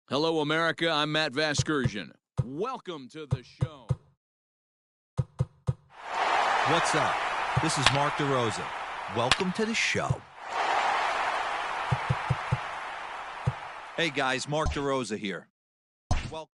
Hello, America. I'm Matt Vasgersian. Welcome to the show. What's up? This is Mark DeRosa. Welcome to the show. Hey, guys. Mark DeRosa here. Welcome.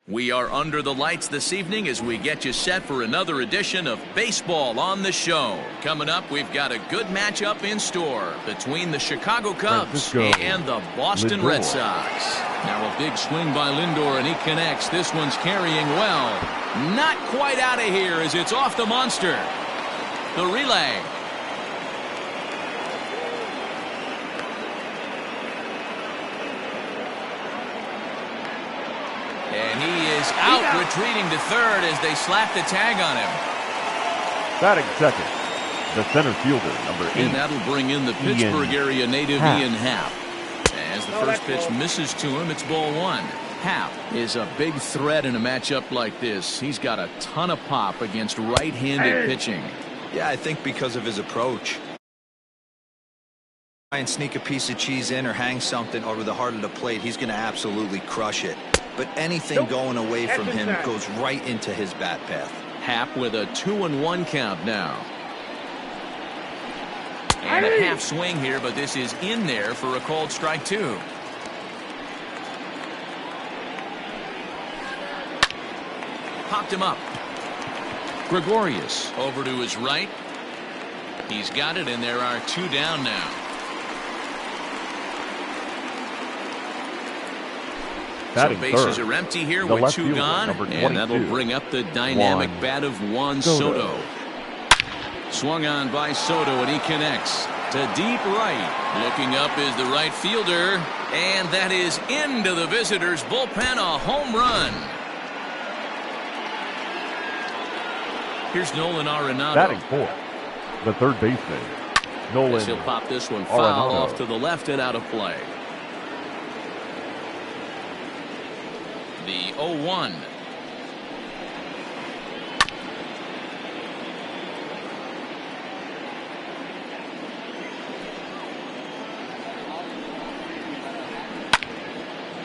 We are under the lights this evening as we get you set for another edition of Baseball on the Show. Coming up, we've got a good matchup in store between the Chicago Cubs and the Boston Red Sox. Now a big swing by Lindor, and he connects. This one's carrying well. Not quite out of here as it's off the monster. The relay. And he is out, retreating to third as they slap the tag on him. Batting second, the center fielder, number 8. And that'll bring in the Pittsburgh area native Ian Happ. As the first pitch misses to him, it's ball 1. Happ is a big threat in a matchup like this. He's got a ton of pop against right-handed pitching. Yeah, I think because of his approach. Try and sneak a piece of cheese in or hang something over the heart of the plate, he's going to absolutely crush it. But anything going away from him goes right into his bat path. Happ with a 2-1 count now. And a half swing here, but this is in there for a called strike 2. Popped him up. Gregorius over to his right. He's got it, and there are 2 down now. So bases are empty here with 2 gone, and that'll bring up the dynamic bat of Juan Soto. Swung on by Soto, and he connects to deep right. Looking up is the right fielder, and that is into the visitors' bullpen, a home run. Here's Nolan Arenado. Batting 4th, the third baseman, Nolan. He'll pop this one foul off to the left and out of play. The 0-1.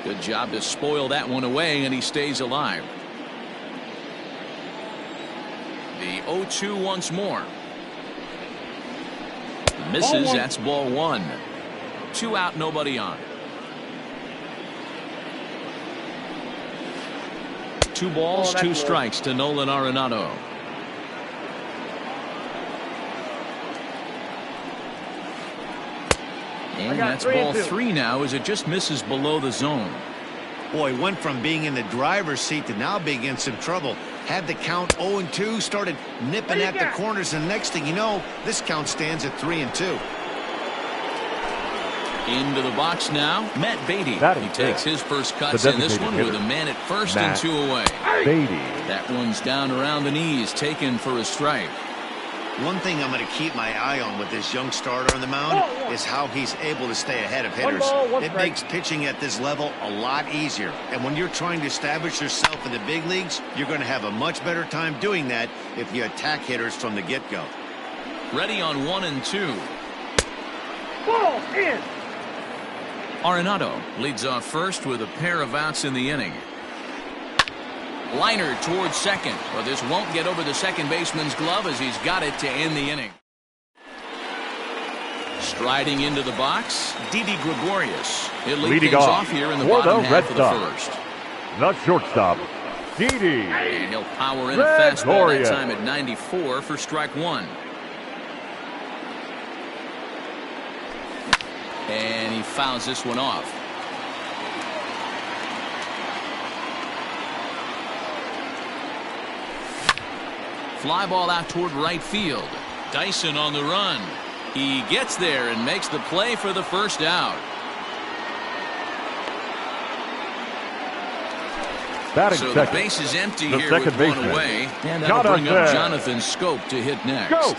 Good job to spoil that one away, and he stays alive. The 0-2 once more. Misses. That's ball 1. 2 out, nobody on. 2 balls, 2 strikes to Nolan Arenado. And that's ball 3 now as it just misses below the zone. Boy, went from being in the driver's seat to now being in some trouble. Had the count 0-2, started nipping at the corners, and next thing you know, this count stands at 3-2. Into the box now, Matt Beatty. He takes his first cuts in this one with a man at first and 2 away. Beatty. That one's down around the knees, taken for a strike. One thing I'm going to keep my eye on with this young starter on the mound is how he's able to stay ahead of hitters. It makes pitching at this level a lot easier. And when you're trying to establish yourself in the big leagues, you're going to have a much better time doing that if you attack hitters from the get-go. Ready on 1 and 2. Ball in. Arenado leads off first with a pair of outs in the inning. Liner towards second, but this won't get over the second baseman's glove as he's got it to end the inning. Striding into the box, Didi Gregorius. He'll lead things off here in the bottom half of the first. The shortstop, Didi. And he'll power in a fastball that time at 94 for strike 1. And he fouls this one off. Fly ball out toward right field. Dyson on the run. He gets there and makes the play for the first out. So the base is empty here with one away. And that'll bring up Jonathan Scope to hit next.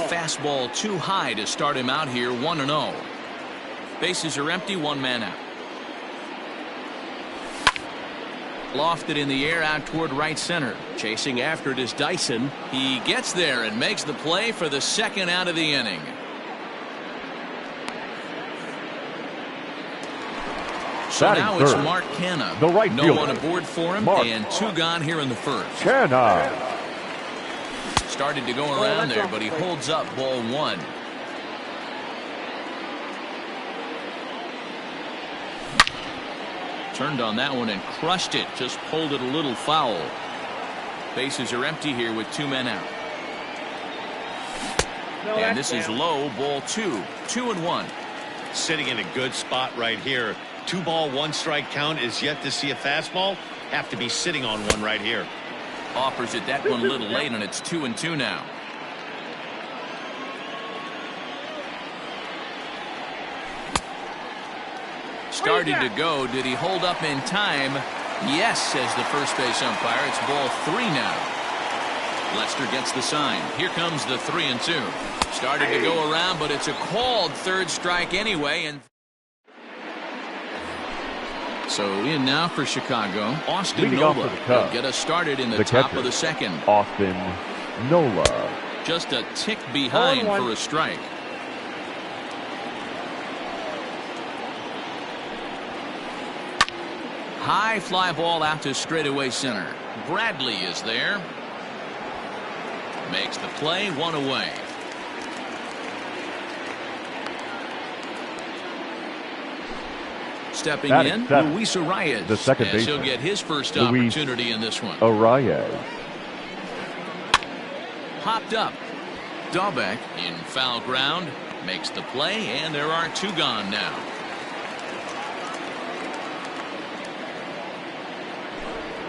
Fastball too high to start him out here, 1-0. Bases are empty, one man out. Lofted in the air out toward right center. Chasing after it is Dyson. He gets there and makes the play for the second out of the inning. So now it's Mark Canha. The right no fielder. one aboard for him, and 2 gone here in the first. Canha. Started to go around there, but he holds up ball 1. Turned on that one and crushed it. Just pulled it a little foul. Bases are empty here with 2 men out. And this is low, ball 2. 2-1. Sitting in a good spot right here. 2-ball, 1-strike count is yet to see a fastball. Have to be sitting on one right here. Offers it that one a little late, and it's 2-2 now. Started to go. Did he hold up in time? Yes, says the first base umpire. It's ball 3 now. Lester gets the sign. Here comes the 3-2. Started to go around, but it's a called third strike anyway. And so in now for Chicago, Austin Nola will get us started in the top of the second. Austin Nola. Just a tick behind for a strike. High fly ball out to straightaway center. Bradley is there. Makes the play, 1 away. Stepping in, Luis Arias. The second baseman. He'll get his first opportunity in this one. Arias. Popped up. Dahlbeck in foul ground. Makes the play, and there are 2 gone now.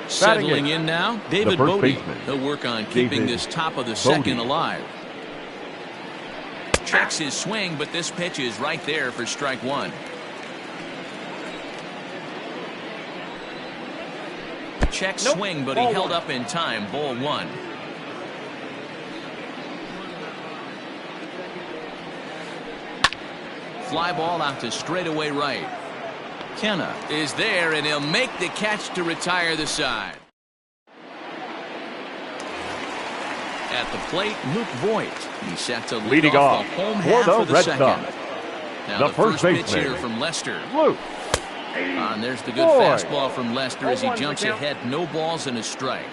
Settling in now, David Bodie. He'll work on keeping this top of the second alive. Checks his swing, but this pitch is right there for strike 1. Check swing, but he held up in time. Ball 1. Fly ball out to straightaway right. Canha is there, and he'll make the catch to retire the side. At the plate, Luke Voigt. He's set to lead off the home half of the second. Now the first pitch here from Lester. And there's the good fastball from Lester as he jumps ahead. No balls and a strike.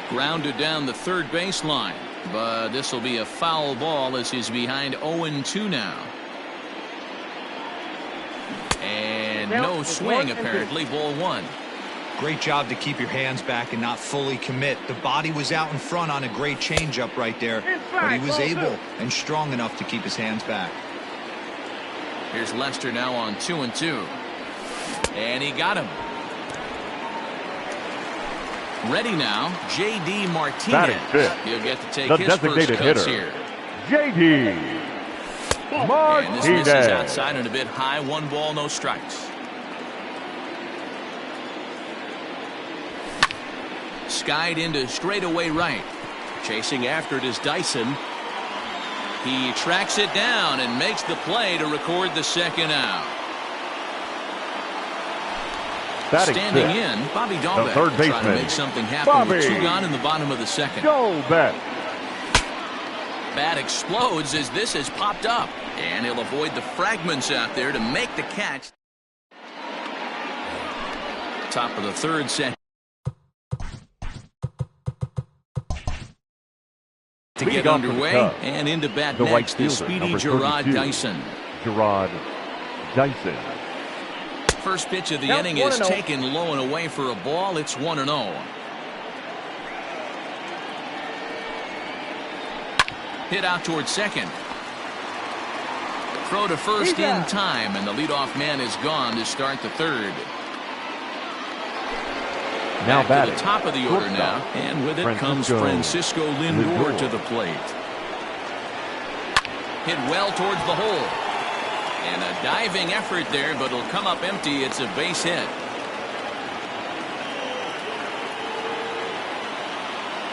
Grounded down the third baseline. But this will be a foul ball as he's behind 0-2 now. And no swing apparently. Ball 1. Great job to keep your hands back and not fully commit. The body was out in front on a great changeup right there, but he was able and strong enough to keep his hands back. Here's Lester now on 2-2. And he got him. Ready now, J.D. Martinez. He'll get to take his first cuts here. JD And this misses Martinez. outside and a bit high. 1 ball, no strikes. Skied into straightaway right. Chasing after it is Dyson. He tracks it down and makes the play to record the second out. Standing in, Bobby Dahlbeck third trying to baseman, make something happen with 2 gone in the bottom of the second. Joe Beck. Bat explodes as this has popped up, and he'll avoid the fragments out there to make the catch. Top of the third set. To get underway, and into bat the next, right the fielder, speedy number Gerard 32, Dyson. Gerard Dyson. First pitch of the inning is taken low and away for a ball. It's 1-0. Hit out towards second. Throw to first in time, and the leadoff man is gone to start the third. Now Back to batting, the top of the order now, and with it comes Francisco Lindor to the plate. Hit well towards the hole. And a diving effort there, but it'll come up empty. It's a base hit.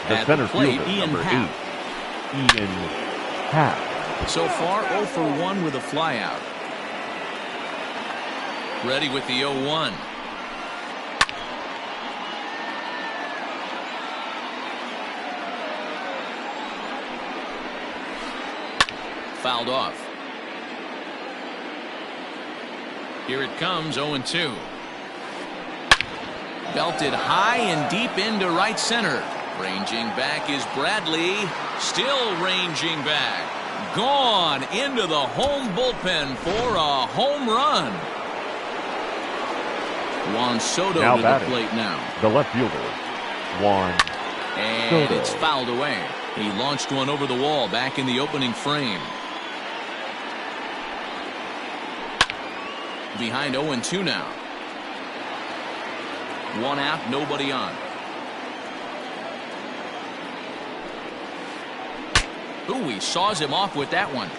The center plate, fielder, Ian number Happ. 8, Ian Happ. So far, 0 for 1 with a flyout. Ready with the 0-1. Fouled off. Here it comes, 0-2. Belted high and deep into right center. Ranging back is Bradley. Still ranging back. Gone into the home bullpen for a home run. Juan Soto Now to batting, the plate now. The left fielder, Juan And Soto. it's fouled away. He launched one over the wall back in the opening frame. Behind 0-2 now. 1 out, nobody on. Ooh, he saws him off with that one.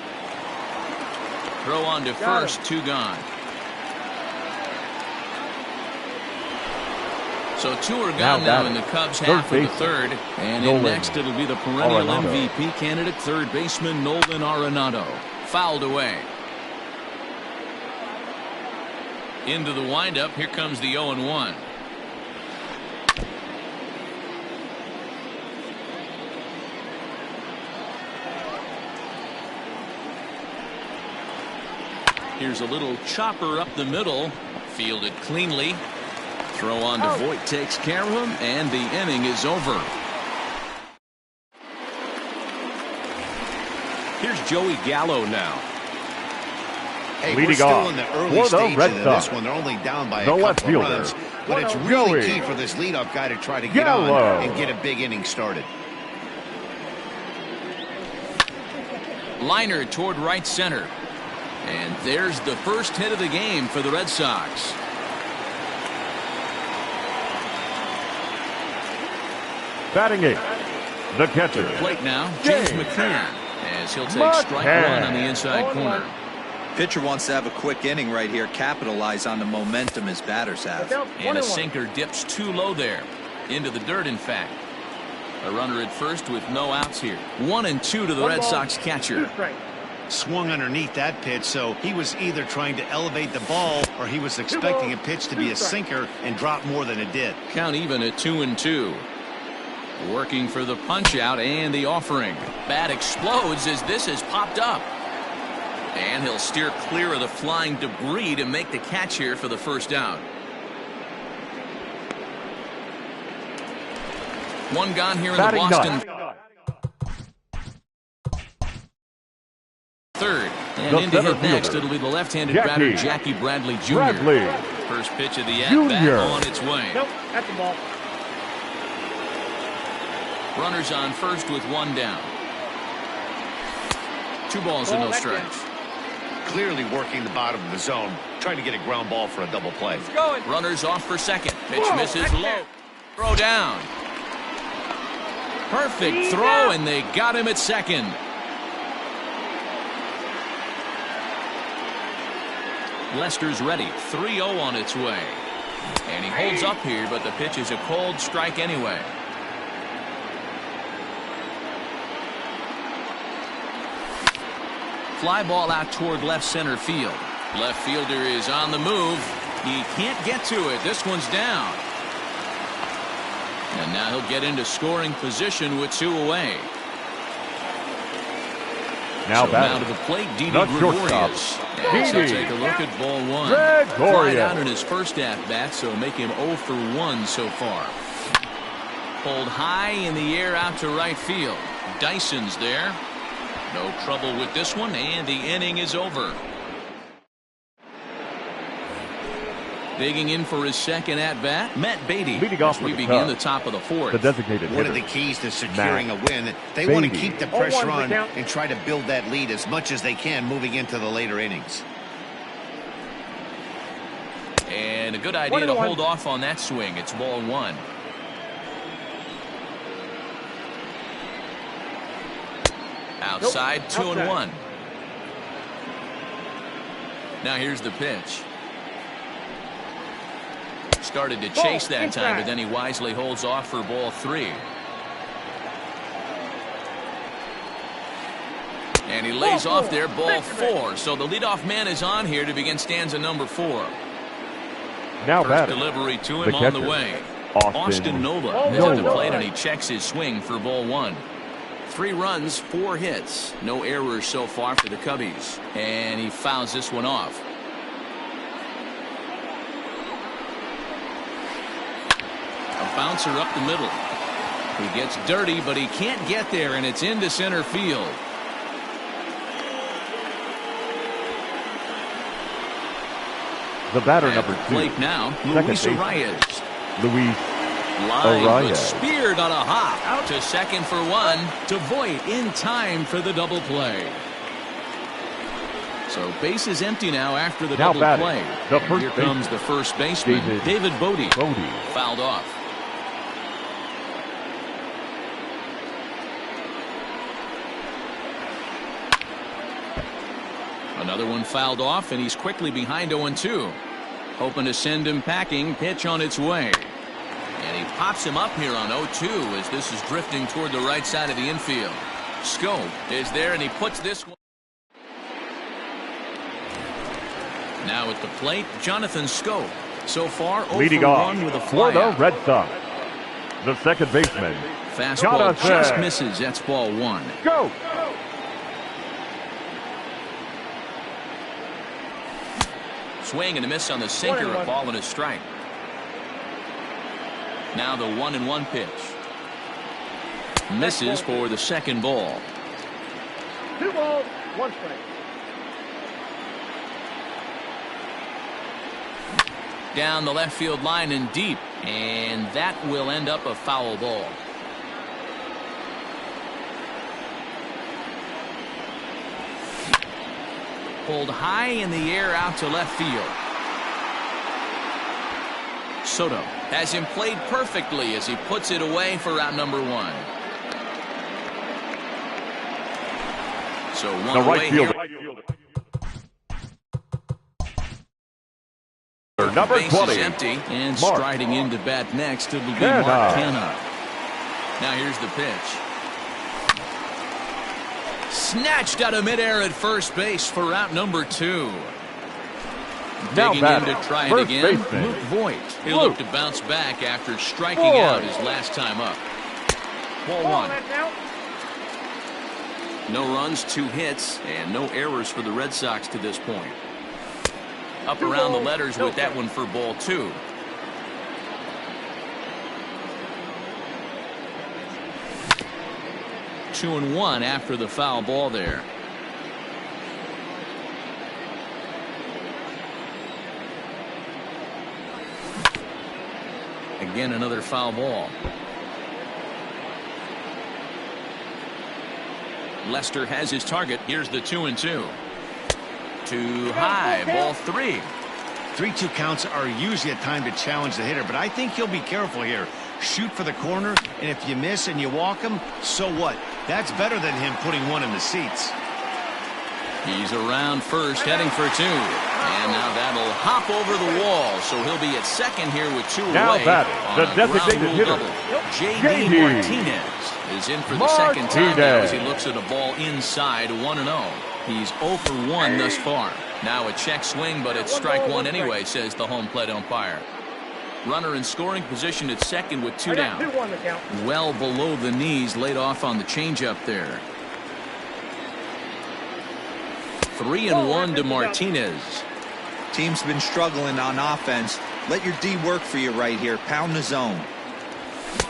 Throw on to first, 2 gone. So 2 are gone now in the Cubs half of the third. And in next it'll be the perennial MVP candidate, third baseman Nolan Arenado. Fouled away. Into the windup. Here comes the 0-1. Here's a little chopper up the middle. Fielded cleanly. Throw on to Voit takes care of him, and the inning is over. Here's Joey Gallo now. Hey, Leading we're still off in the early for the stages Red of Sox, this one. They're only down by a the couple left of fielder, runs, but it's really Joey key for this leadoff guy to try to get Gallo. on and get a big inning started. Liner toward right center. And there's the first hit of the game for the Red Sox. Batting 8, the catcher, Plate now, James McCann, as he'll take strike 1 on the inside corner. Pitcher wants to have a quick inning right here, capitalize on the momentum his batters have. And a sinker dips too low there. Into the dirt, in fact. A runner at first with no outs here. 1-2 to the Red Sox catcher. Swung underneath that pitch, so he was either trying to elevate the ball or he was expecting a pitch to be a sinker and drop more than it did. Count even at 2-2. Working for the punch out and the offering. Bat explodes as this has popped up. And he'll steer clear of the flying debris to make the catch here for the first out. 1 gone here in the Boston third. And in to hit next, it'll be the left-handed batter, Jackie Bradley Jr. First pitch of the at-bat on its way. Nope, that's the ball. Runners on first with 1 down. 2 balls and no strikes. Clearly working the bottom of the zone, trying to get a ground ball for a double play. Runners off for second. Pitch misses low. Throw down. Perfect throw, and they got him at second. Lester's ready. 3-0 on its way. And he holds up here, but the pitch is a cold strike anyway. Fly ball out toward left center field. Left fielder is on the move. He can't get to it. This one's down. And now he'll get into scoring position with 2 away. Now to the plate, Didi Gregorius. And so take a look at ball 1. Fly out in his first at-bat, so make him 0 for 1 so far. Pulled high in the air out to right field. Dyson's there. No trouble with this one, and the inning is over. Digging in for his second at-bat, Matt Beatty. Leading off as we with the begin Cubs, the top of the 4th. the designated One hitter, of the keys to securing Matt a win, they Beatty. want to keep the pressure 0-1 on the count. and try to build that lead as much as they can moving into the later innings. And a good idea to hold off on that swing. It's ball 1. Outside, 2-1. Now here's the pitch. Started to chase that time, but then he wisely holds off for ball 3. And he lays off there, ball 4. So the leadoff man is on here to begin stanza number 4. Now First batting, delivery to the him on the catcher, way. Austin Nova is at the Nova. plate, and he checks his swing for ball 1. 3 runs, 4 hits. No errors so far for the Cubbies. And he fouls this one off. A bouncer up the middle. He gets dirty, but he can't get there, and it's into center field. the batter At number the 2, plate now, second Luis baseman, Arias. Luis Line, but Arias. speared on a hop. Out to second for 1. To Voit in time for the double play. So base is empty now after the Now double batting, play. the And first here comes baseman, the first baseman, David Bodie. Fouled off. Another one fouled off, and he's quickly behind 0-2. Hoping to send him packing. Pitch on its way. And he pops him up here on 0-2 as this is drifting toward the right side of the infield. Scope is there, and he puts this one. Now at the plate, Jonathan Scope. So far, 0 Leading for off 1 with a for the flyout. Red Sox, the second baseman, Fastball Jonathan just misses. That's ball 1. Go. Swing and a miss on the sinker. A ball and a strike. Now the 1-1 pitch. Misses for the second ball. 2 balls, 1 strike. Down the left field line and deep. And that will end up a foul ball. Pulled high in the air out to left field. Soto has him played perfectly as he puts it away for out number 1. So 1 The away right here. fielder, number Base 20, is empty, and Mark striding in to bat next, it'll be Canha. Mark Canha. Now here's the pitch. Snatched out of midair at first base for out number 2. Now Digging in batting, to try it first again, baseman, Luke Voit. He'll Luke look to bounce back after striking Voit. out his last time up. Ball 1. That's out. No runs, 2 hits, and no errors for the Red Sox to this point. Up 2 around the balls, letters no with that strikes. one for ball 2. Two and 1 after the foul ball there. Again, another foul ball. Lester has his target. Here's the 2-2. Too high. Ball 3. 3-2 counts are usually a time to challenge the hitter, but I think he'll be careful here. Shoot for the corner, and if you miss and you walk him, so what? That's better than him putting one in the seats. He's around first, heading for 2. And now that'll hop over the wall, so he'll be at second here with 2 Now away batting, on the a designated ground rule hitter, double. J.D. J.D. Martinez is in for the second time now as he looks at a ball inside 1-0. He's 0 for 1 thus far. Now a check swing, but it's strike 1 anyway, says the home plate umpire. Runner in scoring position at second with 2 down. Well below the knees, laid off on the changeup there. 3-1 to Martinez. Team's been struggling on offense. Let your D work for you right here. Pound the zone.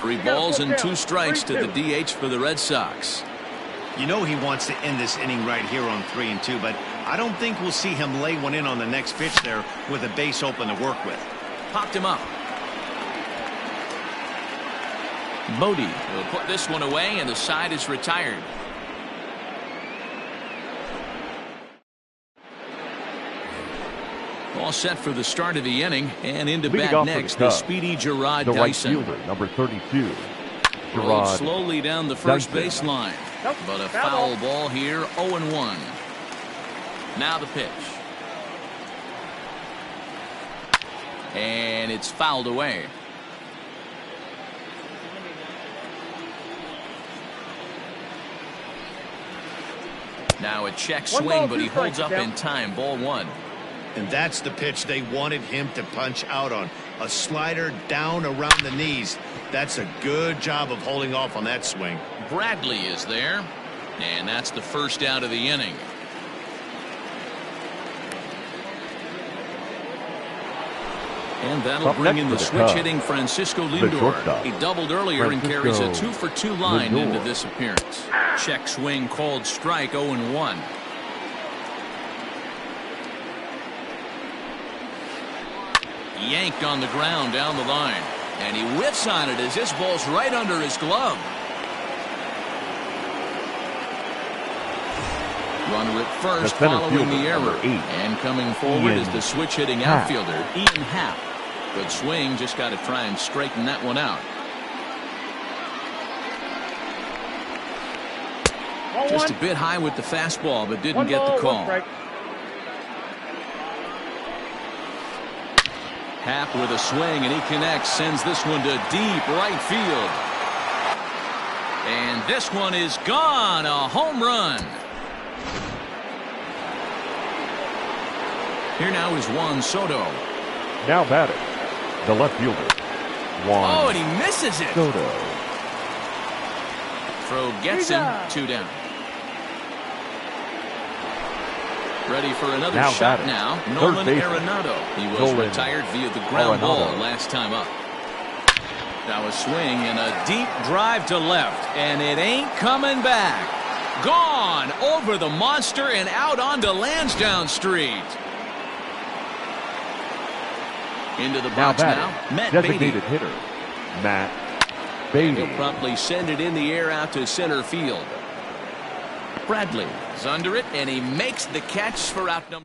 3 balls and 2 strikes to the DH for the Red Sox. You know he wants to end this inning right here on 3-2, but I don't think we'll see him lay one in on the next pitch there with a base open to work with. Popped him up. Bodie will put this one away, and the side is retired. All set for the start of the inning, and into bat next, the speedy Gerard the right Dyson. fielder, number 32, Rolled Gerard slowly down the first Dyson. baseline, but a foul ball here, 0-1. Now the pitch. And it's fouled away. Now a check swing, but he holds up in time. Ball 1. And that's the pitch they wanted him to punch out on. A slider down around the knees. That's a good job of holding off on that swing. Bradley is there, and that's the first out of the inning. And that'll bring in the switch-hitting Francisco Lindor. He doubled earlier and carries a 2 for 2 line into this appearance. Check swing called strike, 0-1. Yanked on the ground down the line, and he whiffs on it as this ball's right under his glove. Runner at first following the error, and coming forward is the switch-hitting outfielder Ian Happ. Good swing, just got to try and straighten that one out. Just a bit high with the fastball, but didn't get the call. Happ with a swing, and he connects, sends this one to deep right field. And this one is gone, a home run. Here now is Juan Soto. Now batting, the left fielder, Juan Oh, and he misses it. Soto. Throw gets him, 2 down. Ready for another Now shot batting, now. third Nolan baseman, Arenado. He was retired via the ground ball last time up. Now a swing and a deep drive to left, and it ain't coming back. Gone over the monster and out onto Lansdowne Street. Into the box now, Matt designated Beatty. hitter, Matt Beatty. He'll promptly send it in the air out to center field. Bradley is under it, and he makes the catch for out number.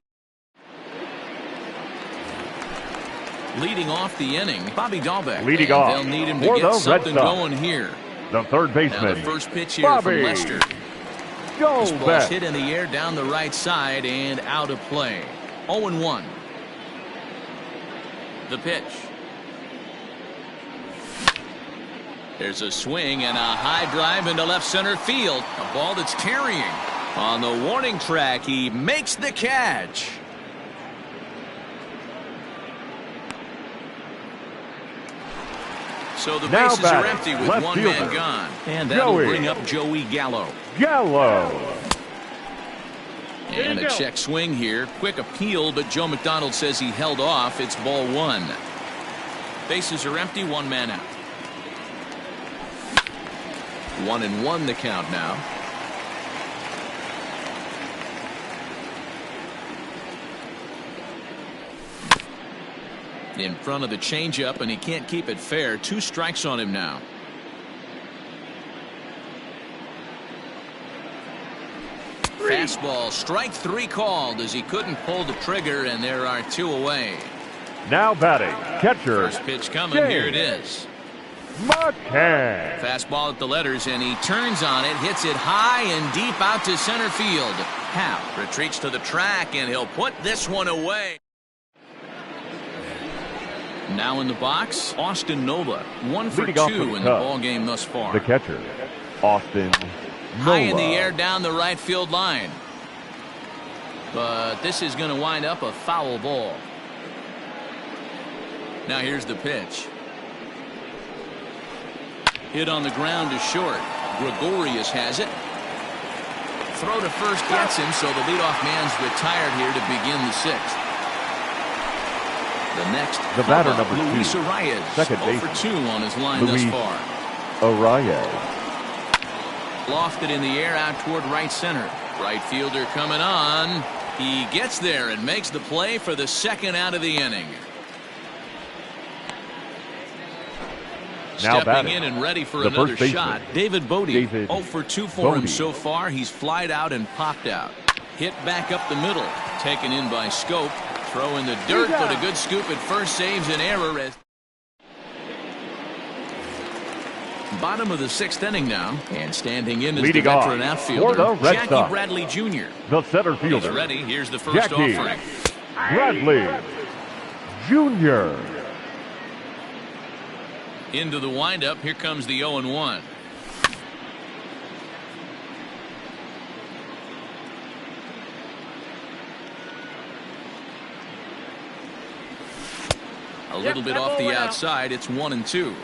Leading off the inning, Bobby Dahlbeck. Leading off They'll need him to for the get Red something Sox. going here. The third Now baseman, the first pitch here Bobby from Lester. This ball's Dahlbeck. hit in the air down the right side and out of play. 0-1. The pitch. There's a swing and a high drive into left center field. A ball that's carrying. On the warning track, he makes the catch. So the Now bases are batting, empty with left one fielder, man gone. And that'll Joey bring up Joey Gallo. Gallo. And a check swing here. Quick appeal, but Joe McDonald says he held off. It's ball 1. Bases are empty, one man out. 1-1 the count now. In front of the changeup, and he can't keep it fair. 2 strikes on him now. Fastball, strike 3 called as he couldn't pull the trigger, and there are 2 away. Now batting, catcher. First pitch coming. James. Here it is. McCann. Fastball at the letters, and he turns on it, hits it high and deep out to center field. Hap retreats to the track, and he'll put this one away. Now in the box, Austin Nola, 1 for 2 in the ball game thus far. The catcher, Austin Nola. High in the air down the right field line. But this is going to wind up a foul ball. Now here's the pitch. Hit on the ground to short. Gregorius has it. Throw to first gets him, so the leadoff man's retired here to begin the sixth. The next, the batter, number Luis 2, Arias, second 0 for 2 on his line Luis thus far. Arias. Lofted in the air out toward right center. Right fielder coming on. He gets there and makes the play for the second out of the inning. Now Stepping in and ready for another shot, David Bodie. 0 for 2 for him so far. He's flied out and popped out. Hit back up the middle. Taken in by Scope. Throw in the dirt, but a good scoop at first saves an error. As bottom of the sixth inning now, and standing in is the veteran outfielder, Jackie Bradley Jr. The center fielder. He's ready. Here's the first Jackie offering. Bradley Jr. Into the windup. Here comes the 0-1. A little bit off the outside. It's 1-2.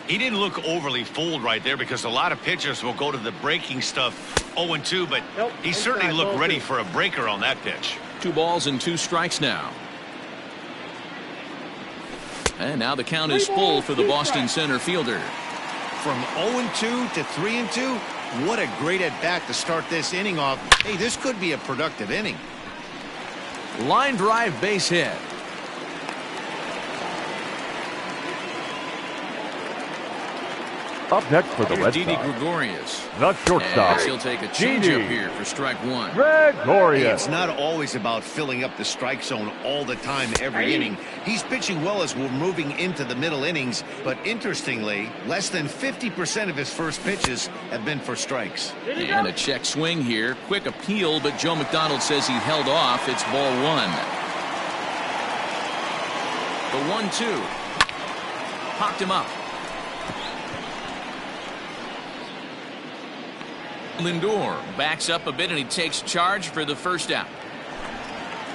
He didn't look overly fooled right there because a lot of pitchers will go to the breaking stuff 0-2, but he certainly looked ready for a breaker on that pitch. 2 balls and 2 strikes now. And now the count is full for the Boston center fielder. From 0-2 to 3-2, what a great at-bat to start this inning off. Hey, this could be a productive inning. Line drive base hit. Up next for the Red Didi Sox, Gregorius. the shortstop. He'll take a changeup here for strike 1. Gregorius. Hey, it's not always about filling up the strike zone all the time every inning. He's pitching well as we're moving into the middle innings, but interestingly, less than 50% of his first pitches have been for strikes. And a check swing here. Quick appeal, but Joe McDonald says he held off. It's ball 1. The 1-2. Popped him up. Lindor backs up a bit and he takes charge for the first out.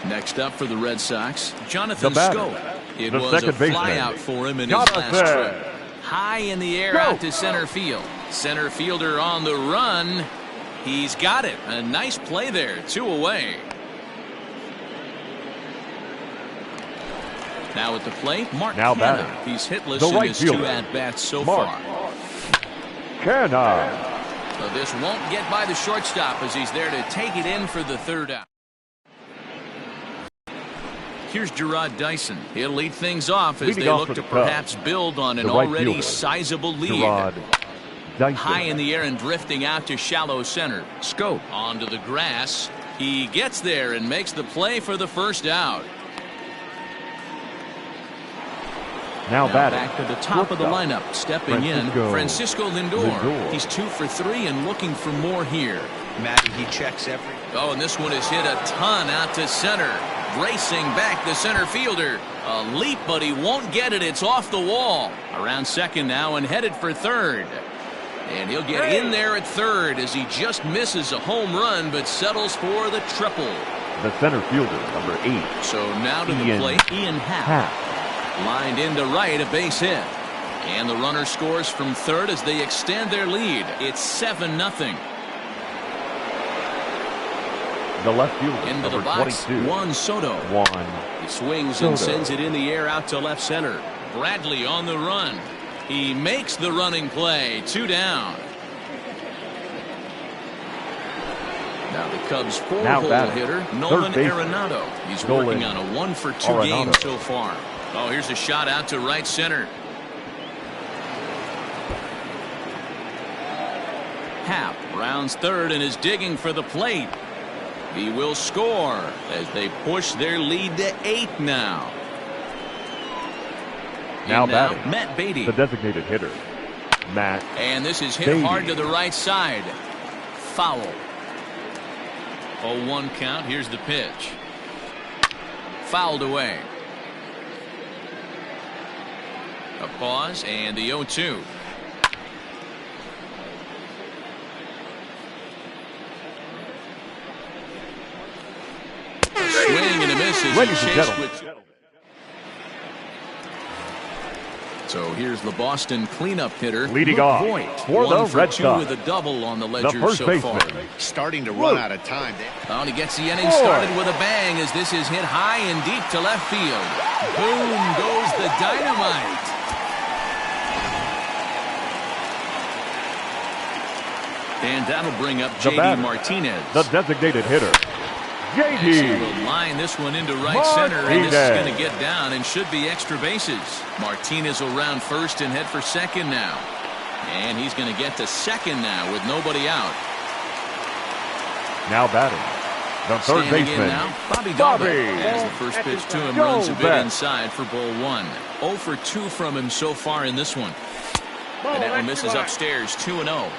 Next up for the Red Sox, Jonathan Scope. It was a flyout for him in his last trip. High in the air out to center field. Center fielder on the run. He's got it. A nice play there. 2 away. Now at the plate, Mark Canha. He's hitless in his 2 at-bats so far. Canha. So this won't get by the shortstop as he's there to take it in for the 3rd out. Here's Gerard Dyson. He'll lead things off as they look to perhaps build on an already sizable lead. High in the air and drifting out to shallow center. Scope onto the grass. He gets there and makes the play for the first out. Now batting. Back to the top of the lineup. Stepping in, Francisco Lindor. He's 2 for 3 and looking for more here. Matty, he checks every. Oh, and this one is hit a ton out to center. Racing back the center fielder. A leap, but he won't get it. It's off the wall. Around second now and headed for third. And he'll get in there at third as he just misses a home run but settles for the triple. The center fielder, number 8. So now to the plate, Ian Happ. Lined into right, a base hit. And the runner scores from third as they extend their lead. It's 7-0. The left fielder, into the number box, 22. Juan Soto. He swings and sends it in the air out to left center. Bradley on the run. He makes the running play. 2 down. Now the Cubs' 4-hole hitter, Nolan Arenado. He's working on a 1 for 2 game so far. Oh, here's a shot out to right center. Happ rounds third and is digging for the plate. He will score as they push their lead to 8 now. Now now batting, Matt Beatty. the designated hitter, Matt. And this is hit Beatty. hard to the right side. Foul. 0-1 count. Here's the pitch. Fouled away. A pause and the 0-2. A swing and a miss as Ladies he and chased gentlemen. with. So here's the Boston cleanup hitter, Leading Luke off Voigt. for the 1 for Red 2 Sox, with a double on the the ledger first so far. baseman. Starting to run out of time. Oh, and he gets the inning started with a bang as this is hit high and deep to left field. Boom goes the dynamite. And that'll bring up The J.D. batter, Martinez. the designated hitter, And he J.D. will line this one into right center, and this is Martinez. going to get down and should be extra bases. Martinez will round first and head for second now. And he's going to get to second now with nobody out. Now batting, the third Standing in baseman, now, Bobby Dalbec. Bobby. As the first pitch to him Go runs a bit back. inside for ball 1. 0 for 2 from him so far in this one. And that one misses upstairs, 2-0.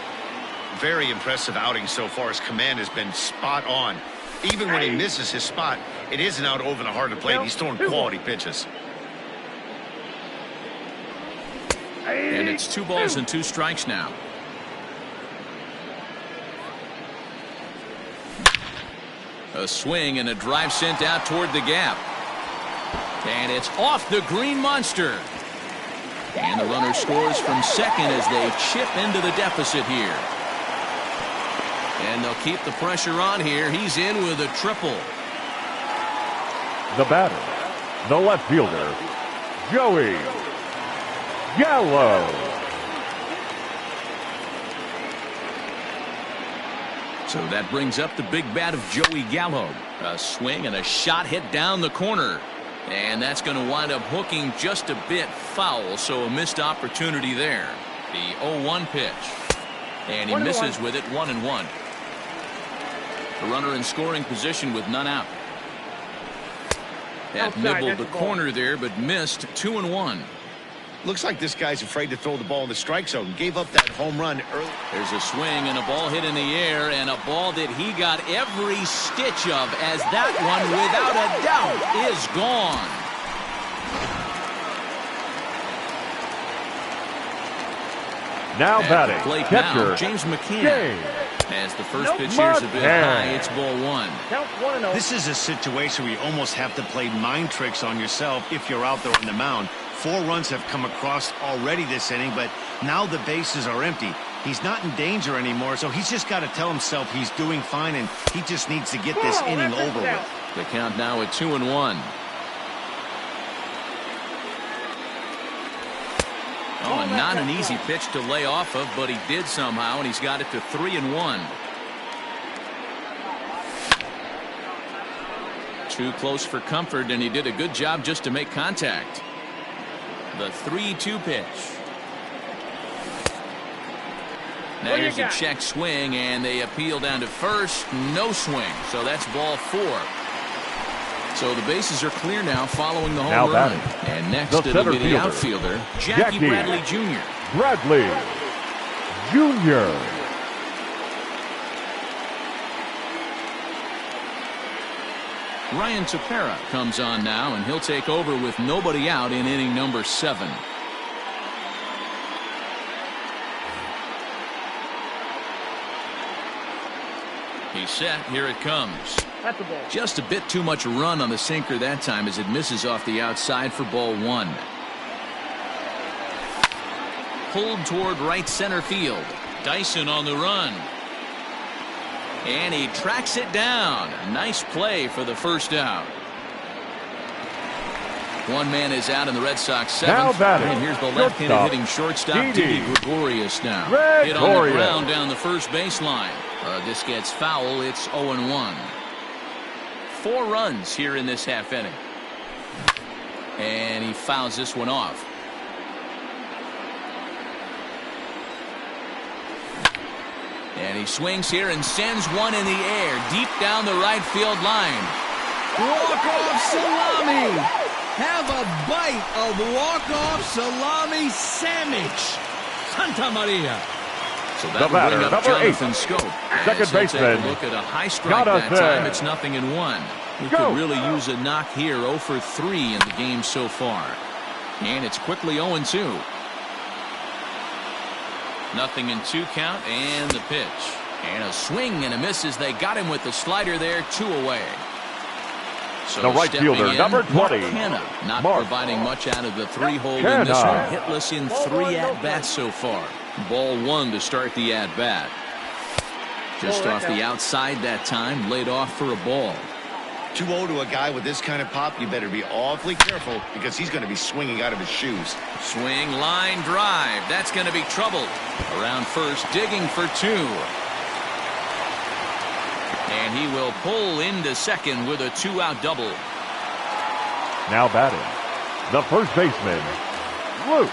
Very impressive outing so far. His command has been spot on. Even when he misses his spot, it isn't out over the heart of the plate. He's throwing quality pitches. And it's 2 balls and 2 strikes now. A swing and a drive sent out toward the gap. And it's off the green monster. And the runner scores from second as they chip into the deficit here. And they'll keep the pressure on here. He's in with a triple. the batter, the left fielder, Joey Gallo. So that brings up the big bat of Joey Gallo. A swing and a shot hit down the corner. And that's going to wind up hooking just a bit foul, so a missed opportunity there. The 0-1 pitch. And he misses with it, 1-1. The runner in scoring position with none out. That nibbled the corner there, but missed, 2-1. Looks like this guy's afraid to throw the ball in the strike zone. Gave up that home run early. There's a swing and a ball hit in the air, and a ball that he got every stitch of, as that one, without a doubt, is gone. Now At the batting, plate catcher, now, James McCann. James. As the first pitch here's a bit high, it's ball 1. Count 1-0. This is a situation where you almost have to play mind tricks on yourself if you're out there on the mound. 4 runs have come across already this inning, but now the bases are empty. He's not in danger anymore, so he's just got to tell himself he's doing fine, and he just needs to get this inning over with. The count now at 2-1. Oh, and not an easy pitch to lay off of, but he did somehow, and he's got it to 3-1. Too close for comfort, and he did a good job just to make contact. The 3-2 pitch. Now here's a check swing, and they appeal down to first. No swing, so that's ball 4. So the bases are clear now following the home Now run. batting, And next the it'll center be the fielder, outfielder, Jackie Bradley Jr. Bradley Jr. Ryan Tepera comes on now, and he'll take over with nobody out in inning number 7. He's set. Here it comes. That's the ball. Just a bit too much run on the sinker that time as it misses off the outside for ball 1. Pulled toward right center field. Dyson on the run. And he tracks it down. Nice play for the first out. One man is out in the Red Sox 7th. Now batting, And here's the left-handed shortstop, hitting shortstop, Didi Didi Gregorius now. Hit on the Gregorius. ground down the first baseline. This gets foul. It's 0-1. 4 runs here in this half inning. And he fouls this one off. And he swings here and sends one in the air deep down the right field line. Walk-off salami. Have a bite of walk-off salami sandwich. Santa Maria. So that will bring up Jonathan Scope. Second baseman. Look at a high strike that time. It's 0-1. We could really use a knock here. 0 for 3 in the game so far. And it's quickly 0-2. 0-2 count and the pitch. And a swing and a miss as they got him with the slider there. 2 away. So the right fielder, number 20. Not providing much out of the 3-hole in this one. Hitless in 3 at-bats so far. Ball 1 to start the at-bat. Just off the outside that time, laid off for a ball. 2-0 to a guy with this kind of pop, you better be awfully careful because he's going to be swinging out of his shoes. Swing, line, drive. That's going to be trouble. Around first, digging for 2. And he will pull into second with a 2-out double. Now batting, the first baseman, Luke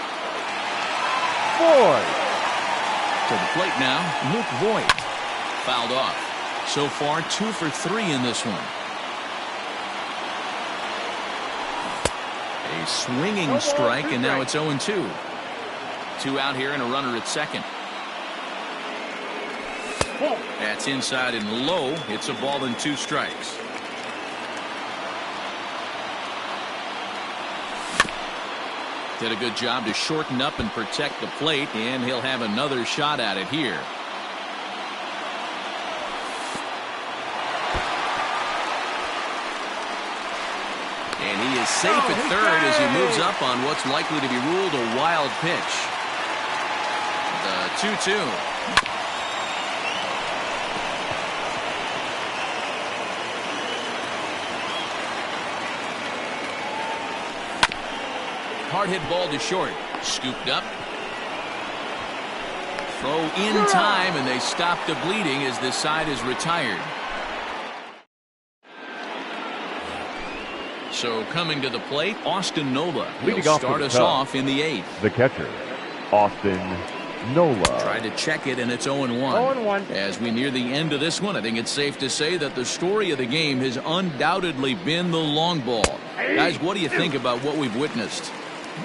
Voigt. To the plate now, Luke Voigt. Fouled off. So far, 2 for 3 in this one. A swinging strike, and now it's 0-2. 2 out here and a runner at second. That's inside and low. It's a ball and 2 strikes. Did a good job to shorten up and protect the plate, and he'll have another shot at it here. And he is safe at third as he moves up on what's likely to be ruled a wild pitch. The 2-2. Hard hit ball to short. Scooped up. Throw in time, and they stop the bleeding as this side is retired. So coming to the plate, Austin Nola. He'll start us off in the 8th. The catcher, Austin Nola. Tried to check it, and it's 0-1. 0-1. As we near the end of this one, I think it's safe to say that the story of the game has undoubtedly been the long ball. Guys, what do you think about what we've witnessed?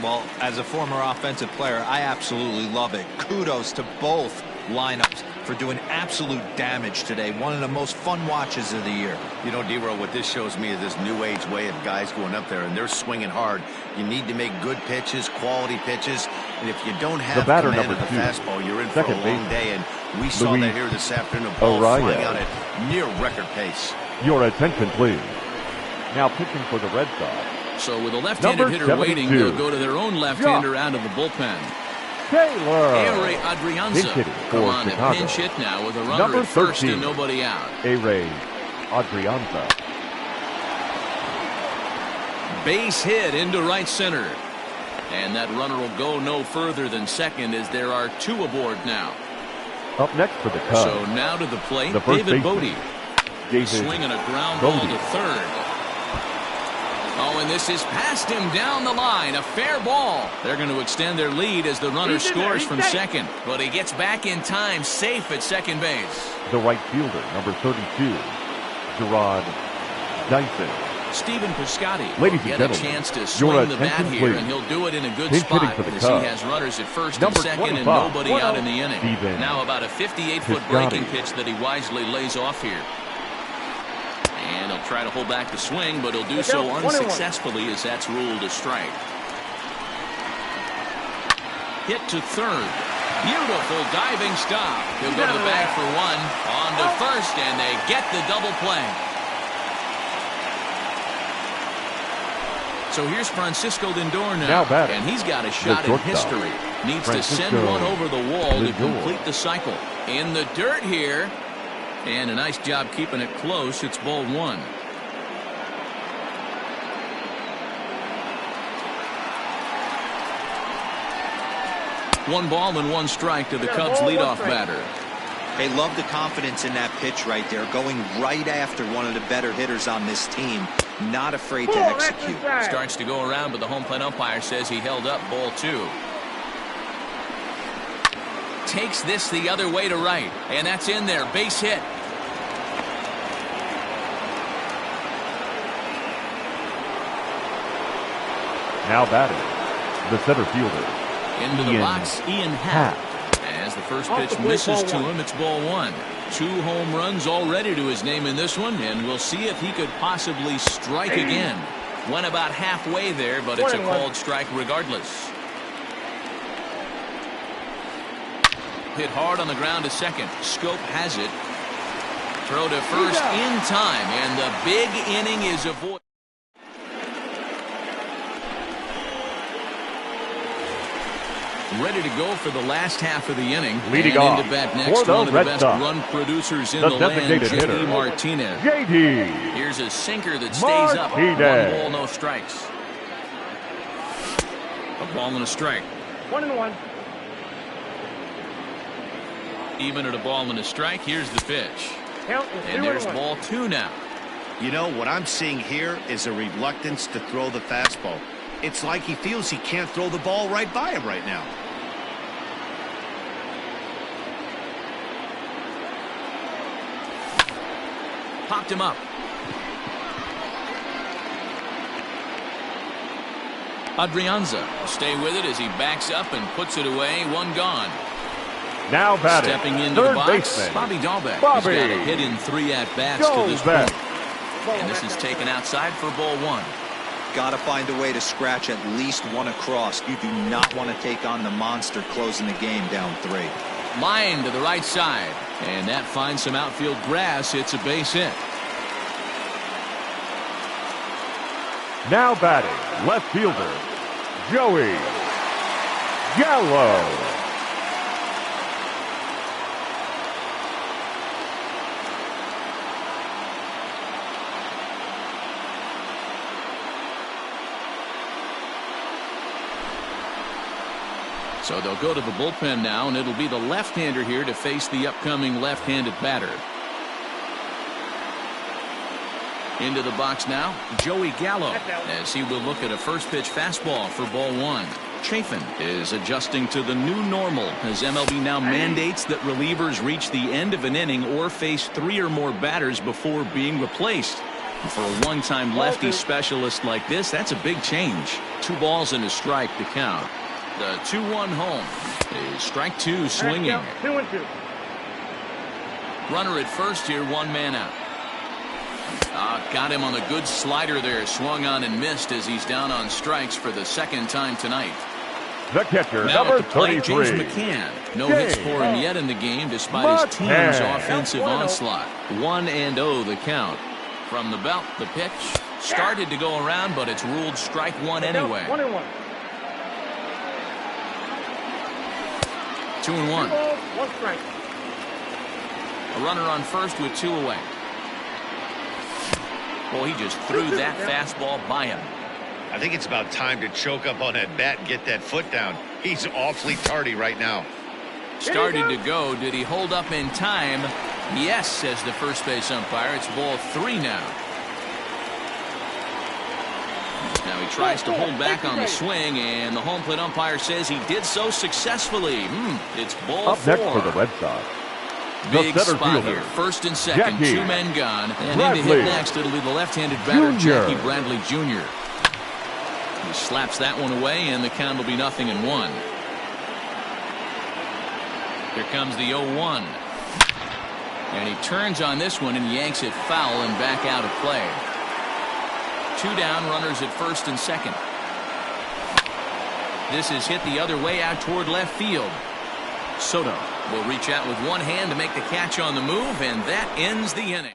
Well, as a former offensive player, I absolutely love it. Kudos to both lineups for doing absolute damage today. One of the most fun watches of the year. You know, D-Roll, what this shows me is this new age way of guys going up there, and they're swinging hard. You need to make good pitches, quality pitches, and if you don't have command of the fastball, you're in for a long day, and we saw that here this afternoon. Ball flying out at near record pace. Your attention, please. Now pitching for the Red Sox. So with a left-handed hitter waiting, they'll go to their own left-hander out of the bullpen. Taylor. A-Ray Adrianza come on to pinch hit now with a runner at first and nobody out. A-Ray Adrianza. Base hit into right center. And that runner will go no further than second as there are 2 aboard now. Up next for the Cubs. So now to the plate, David Bodie. Swinging a ground ball to third. Oh, and this is past him down the line. A fair ball. They're going to extend their lead as the runner scores from second. But he gets back in time, safe at second base. The right fielder, number 32, Gerard Dyson. Stephen Piscotty Ladies and get gentlemen, a chance to swing the bat here, and he'll do it in a good spot as he has runners at first and second and nobody out in the inning. Now about a 58-foot breaking pitch that he wisely lays off here. And he'll try to hold back the swing, but he'll do so unsuccessfully as that's ruled a strike. Hit to third. Beautiful diving stop. He'll go to the bag for 1. On to first, and they get the double play. So here's Francisco Lindor now and he's got a shot at history. Needs to send one over the wall to complete the cycle. In the dirt here. And a nice job keeping it close. It's ball 1. One ball and 1 strike to the Cubs leadoff batter. They love the confidence in that pitch right there. Going right after one of the better hitters on this team. Not afraid to execute. Starts to go around, but the home plate umpire says he held up ball 2. Takes this the other way to right, and that's in there. Base hit. Now batting, the center fielder. Into the box, Ian Happ. As the first pitch misses to him, it's ball one. 2 home runs already to his name in this one, and we'll see if he could possibly strike again. Went about halfway there, but it's a called strike regardless. Hit hard on the ground to second. Scope has it. Throw to first in time, and the big inning is avoided. Ready to go for the last half of the inning. Leading and off into bat next, for the one of the Red best Sox, run producers in the the land, designated J.D. hitter, Martinez. J.D. Here's a sinker that stays up. 1 ball, no strikes. A ball and a strike. 1-1. Even at a ball and a strike, here's the pitch. Count is And there's 2-1. ball 2 now. You know, what I'm seeing here is a reluctance to throw the fastball. It's like he feels he can't throw the ball right by him right now. Popped him up. Adrianza will stay with it as he backs up and puts it away. 1 gone. Now batting, Stepping into the third box, baseman, Bobby Dahlbeck. He's Bobby got a hit in 3 at-bats to this Dahlbeck. point. And this is taken outside for ball 1. Got to find a way to scratch at least 1 across. You do not want to take on the monster closing the game down 3. Line to the right side. And that finds some outfield grass. It's a base hit. Now batting, left fielder, Joey Gallo. So they'll go to the bullpen now, and it'll be the left-hander here to face the upcoming left-handed batter. Into the box now, Joey Gallo, as he will look at a first-pitch fastball for ball 1. Chafin is adjusting to the new normal as MLB now mandates that relievers reach the end of an inning or face 3 or more batters before being replaced. And for a one-time lefty specialist like this, that's a big change. 2 balls and a strike to count. The 2-1 home is strike 2 swinging. 2-2. Runner at first here, 1 man out. Got him on a good slider there. Swung on and missed as he's down on strikes for the 2nd time tonight. The catcher, Now number at the plate, 33. James McCann. No hits for him yet in the game despite his team's offensive onslaught. 1-0 the count. From the belt, the pitch started to go around, but it's ruled strike 1 anyway. 1-1. 2-1. 1 strike. A runner on first with 2 away. Well, he just threw that fastball by him. I think it's about time to choke up on that bat and get that foot down. He's awfully tardy right now. Started to go. Did he hold up in time? Yes, says the first base umpire. It's ball 3 now. Now he tries to hold back on the swing, and the home plate umpire says he did so successfully. It's ball 4. Up next for the Red Sox, Big the center spot fielder, here. First and second, Jackie 2 men gone. And Bradley in to hit next, it'll be the left-handed batter, Jr. Jackie Bradley Jr. He slaps that one away, and the count will be 0-1. Here comes the 0-1. And he turns on this one and yanks it foul and back out of play. 2 down, runners at first and second. This is hit the other way out toward left field. Soto will reach out with one hand to make the catch on the move, and that ends the inning.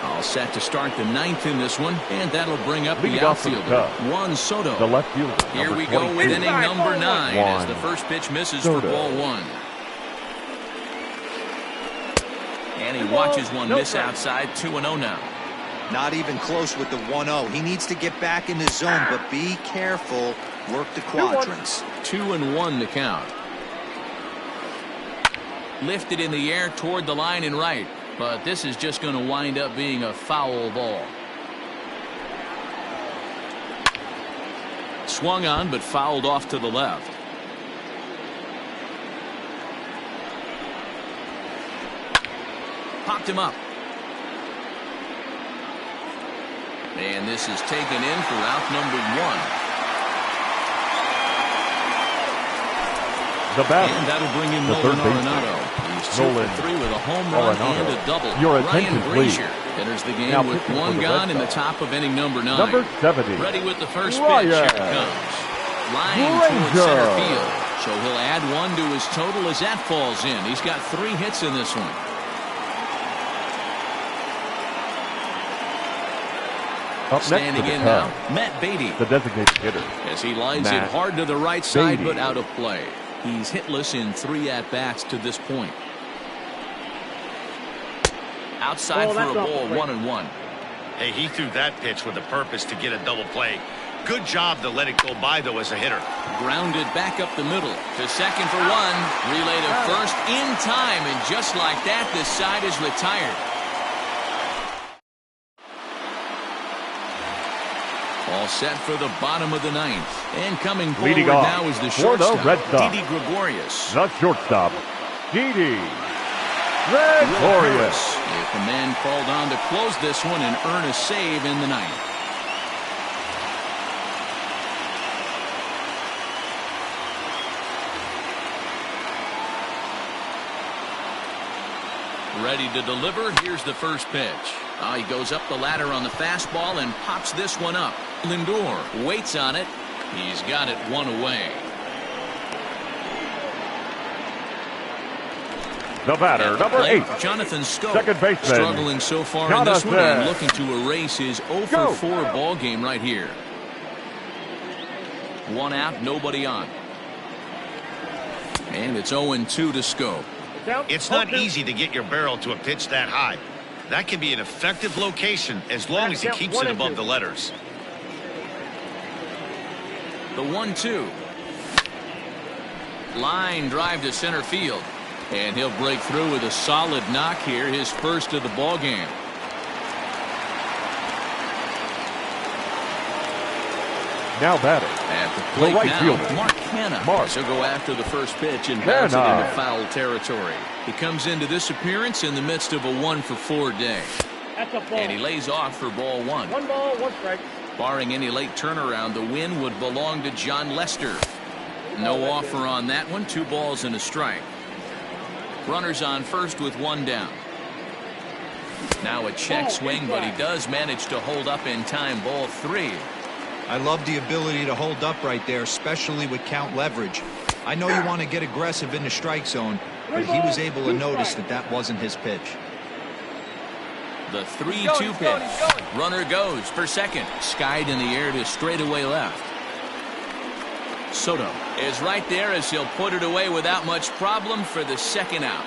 All set to start the 9th in this one, and that'll bring up Leading the off for the outfielder, Cubs, Juan Soto. the left fielder, Here number we go 22. with inning number 9 as Juan the first pitch misses Soto. for ball 1. And he watches one miss outside. 2-0 now. Not even close with the 1-0. He needs to get back in the zone, but be careful. Work the quadrants. 2-1 to count. Lifted in the air toward the line and right, but this is just going to wind up being a foul ball. Swung on but fouled off to the left. Popped him up. And this is taken in for out number 1. The batter, And that'll bring in the third Nolan baseman, Arenado. He's 2 for 3 with a home run and a double. Your Ryan attention, Brazier please. enters the game Now with pitching 1 for the gone Red in the Sox. top of inning number 9. Number 70. Ready with the first Ryan pitch. Here it comes. Line towards center field. So he'll add 1 to his total as that falls in. He's got 3 hits in this one. Up Standing next in now, Matt Beatty, the designated hitter. as he lines Matt it hard to the right side, Beatty. but out of play. He's hitless in 3 at-bats to this point. Outside for a ball, 1-1. Hey, he threw that pitch with a purpose to get a double play. Good job to let it go by, though, as a hitter. Grounded back up the middle to second for 1. Relay to first in time, and just like that, this side is retired. All set for the bottom of the 9th. And coming forward Leading off now is the for the shortstop, Red Sox. Didi Gregorius. The shortstop, Didi Will Gregorius. Harris, if a man called on to close this one and earn a save in the 9th. Ready to deliver. Here's the first pitch. He goes up the ladder on the fastball and pops this one up. Lindor waits on it. He's got it 1 away. The batter, number 8. Jonathan Scope, Second baseman, struggling so far in this one and looking to erase his 0 for 4 ball game right here. 1 out, nobody on. And it's 0-2 to Scope. It's not easy to get your barrel to a pitch that high. That can be an effective location as long as he keeps it above the letters. The 1-2. Line drive to center field. And he'll break through with a solid knock here, his first of the ball game. Now batting. At the plate right now, fielder. Mark Hanna. He'll go after the first pitch and bounce it into foul territory. He comes into this appearance in the midst of a 1 for 4 day. That's a ball. And he lays off for ball 1. 1 ball, 1 strike. Barring any late turnaround, the win would belong to John Lester. No offer on that one. 2 balls and a strike. Runners on first with 1 down. Now a check swing, but he does manage to hold up in time. Ball 3. I love the ability to hold up right there, especially with count leverage. I know you want to get aggressive in the strike zone, but he was able to notice that that wasn't his pitch. The 3-2 pitch. Runner goes for second. Skied in the air to straightaway left. Soto is right there as he'll put it away without much problem for the second out.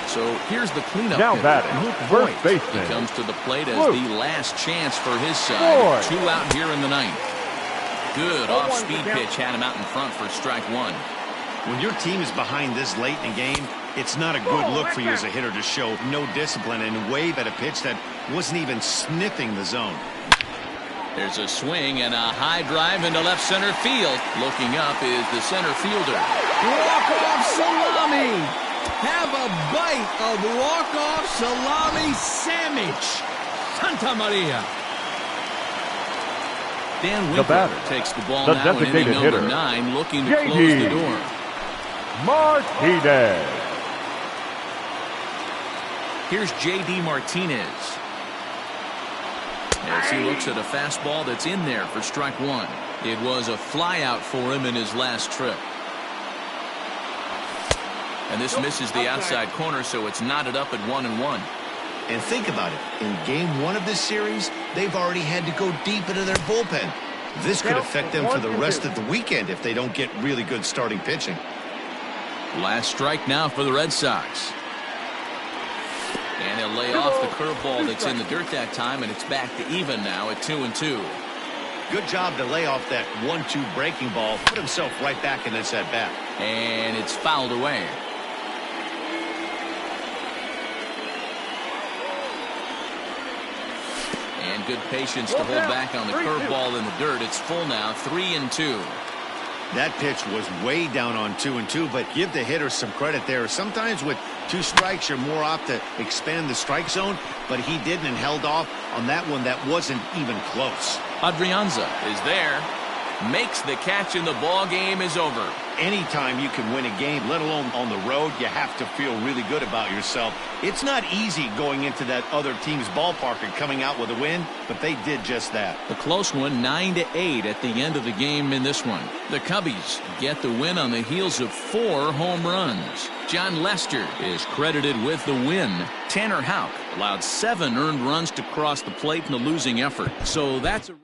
So here's the cleanup. Now hitter, batting, Luke first Voigt. baseman. He comes to the plate as Luke the last chance for his side. Voigt. 2 out here in the 9th. Good off-speed pitch had him out in front for strike 1. When your team is behind this late in the game, it's not a good look for you as a hitter to show no discipline and wave at a pitch that wasn't even sniffing the zone. There's a swing and a high drive into left center field. Looking up is the center fielder. Walk-off salami. Have a bite of walk-off salami sandwich. Santa Maria. Dan The Winkler batter, takes the ball the now in inning designated number hitter, 9, looking to JD close the door. Martinez. Here's J.D. Martinez. As he looks at a fastball that's in there for strike 1. It was a flyout for him in his last trip. And this misses the outside corner, so it's knotted up at 1-1. And think about it. In game 1 of this series, they've already had to go deep into their bullpen. This could affect them for the rest of the weekend if they don't get really good starting pitching. Last strike now for the Red Sox. And he'll lay off the curveball that's in the dirt that time, and it's back to even now at 2-2. Good job to lay off that 1-2 breaking ball, put himself right back in this at-bat. And it's fouled away. And good patience to hold back on the curveball in the dirt. It's full now, 3-2. That pitch was way down on 2-2, but give the hitter some credit there. Sometimes with 2 strikes, you're more apt to expand the strike zone, but he didn't and held off on that one that wasn't even close. Adrianza is there, makes the catch, and the ball game is over. Anytime you can win a game, let alone on the road, you have to feel really good about yourself. It's not easy going into that other team's ballpark and coming out with a win, but they did just that. A close one, 9-8 at the end of the game in this one. The Cubbies get the win on the heels of 4 home runs. John Lester is credited with the win. Tanner Houck allowed 7 earned runs to cross the plate in the losing effort. So that's a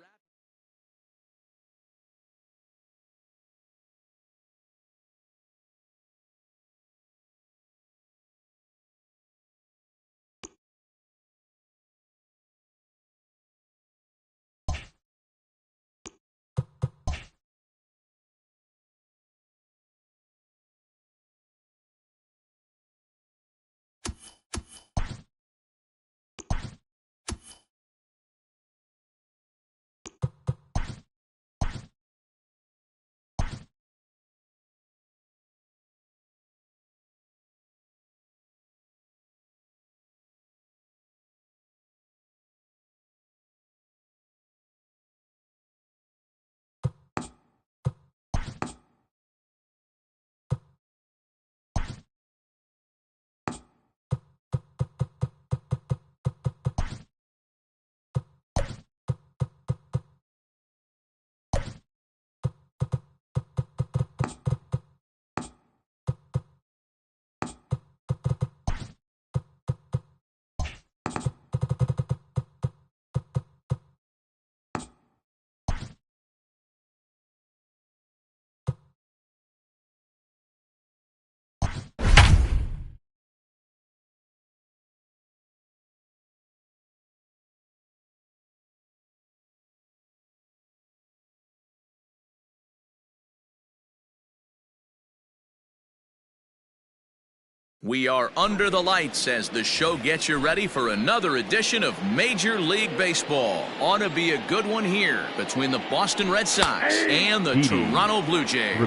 We are under the lights as the show gets you ready for another edition of Major League Baseball. Ought to be a good one here between the Boston Red Sox and the Toronto Blue Jays.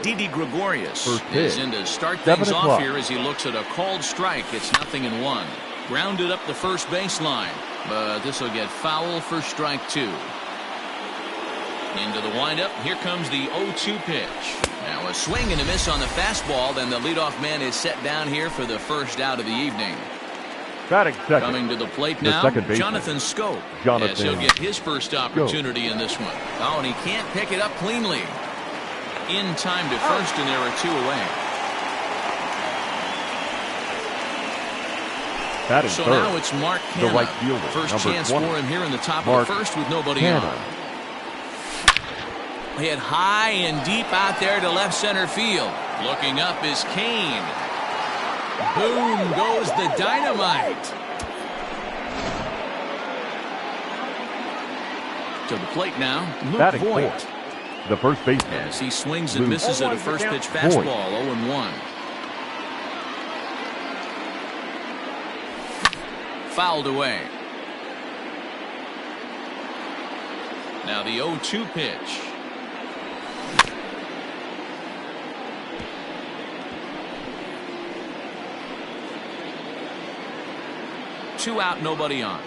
Didi Gregorius is in to start things off here as he looks at a called strike. It's 0-1. Grounded up the first baseline, but this will get foul for strike 2. Into the windup. Here comes the 0-2 pitch. Now a swing and a miss on the fastball. Then the leadoff man is set down here for the first out of the evening. Batting second. Coming to the plate now, Jonathan Scope. Yes, he'll get his first opportunity in this one. Oh, and he can't pick it up cleanly. In time to first, and there are 2 away. So third, now it's Mark Hanna. the right fielder, First chance 20. for him here in the top of the first with nobody on. Hit high and deep out there to left center field. Looking up is Kane. Boom goes the dynamite. To the plate now, Luke Voigt. The first baseman. As he swings and misses at a first pitch fastball, 0-1. Fouled away. Now the 0-2 pitch. Two out, nobody on.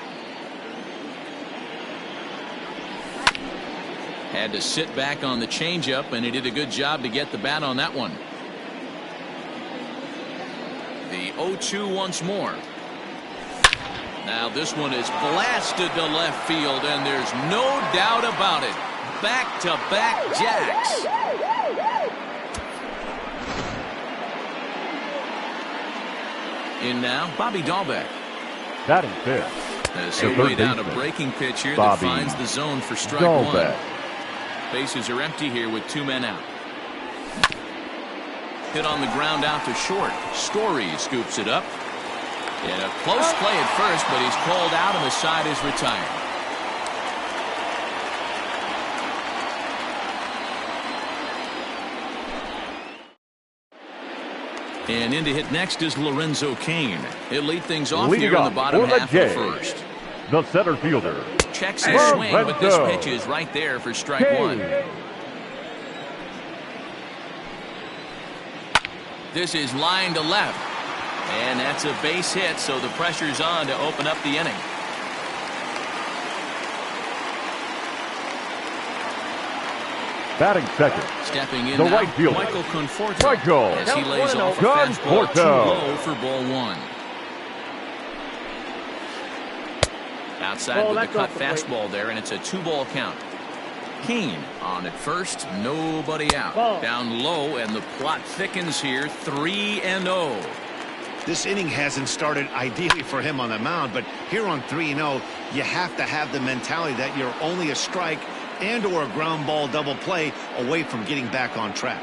Had to sit back on the changeup, and he did a good job to get the bat on that one. The 0-2 once more. Now this one is blasted to left field, and there's no doubt about it. Back-to-back jacks. In now, Bobby Dahlbeck. Batting fifth. So way down a breaking pitch here that finds the zone for strike 1. Bases are empty here with 2 men out. Hit on the ground out to short. Story scoops it up. In a close play at first, but he's called out and the side is retired. And in to hit next is Lorenzo Cain. He'll lead things off here in the bottom half of the first. The center fielder. Checks his swing, but this pitch is right there for strike 1. This is line to left. And that's a base hit, so the pressure's on to open up the inning. Batting second, Stepping in the now, right fielder, Michael Conforto, Michael as he lays off a fastball too low for ball one. Outside with the cut fastball there, and it's a 2-ball count. Kane on at first, nobody out. Down low, and the plot thickens here, 3-0. This inning hasn't started ideally for him on the mound, but here on 3-0, you have to have the mentality that you're only a strike and or a ground ball double play away from getting back on track.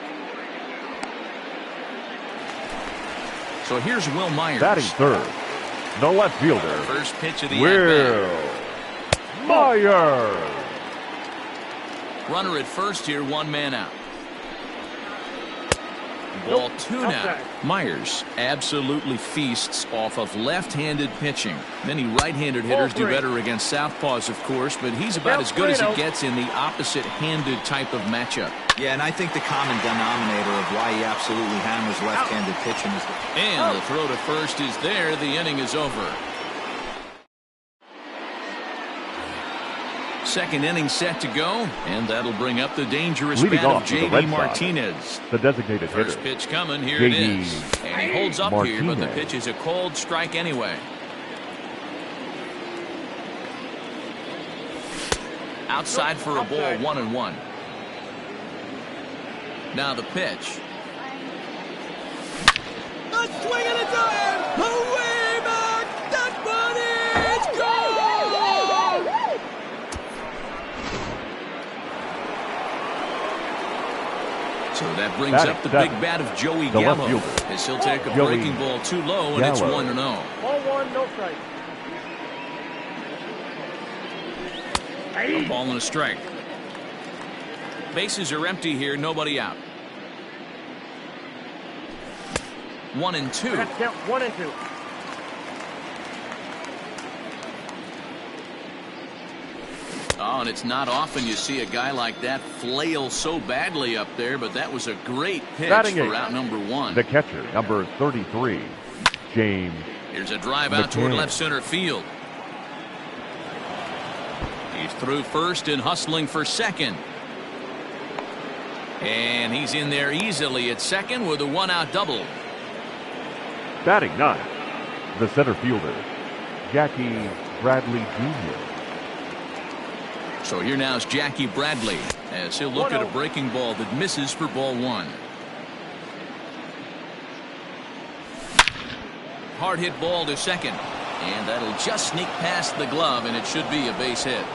So here's Will Myers. Batting third, the left fielder, First pitch of the Will Myers. Runner at first here, 1 man out. Ball 2 now. Myers absolutely feasts off of left-handed pitching. Many right-handed hitters do better against southpaws, of course, but he's about as good as it gets in the opposite-handed type of matchup. Yeah, and I think the common denominator of why he absolutely hammers left-handed pitching is And the throw to first is there. The inning is over. Second inning set to go, and that'll bring up the dangerous Leading bat of off with the JD Red Martinez. Sox, the designated First hitter, pitch coming, here it JD is. And he holds up here, but the pitch is a cold strike anyway. Outside for a ball, 1-1. Now the pitch. A swing and a dive! Away back! That one is gone! So that brings up the big bat of Joey Gallo, as he'll take a breaking ball too low, and it's 1-0. Ball 1, no strike. A ball and a strike. Bases are empty here, nobody out. 1-2. That's count 1 and 2. Oh, and it's not often you see a guy like that flail so badly up there, but that was a great pitch for out number 1. The catcher, number 33, James. Here's a drive out toward left center field. He's through first and hustling for second. And he's in there easily at second with a 1-out double. Batting ninth, the center fielder, Jackie Bradley Jr. So here now is Jackie Bradley, as he'll look at a breaking ball that misses for ball 1. Hard hit ball to second, and that'll just sneak past the glove, and it should be a base hit.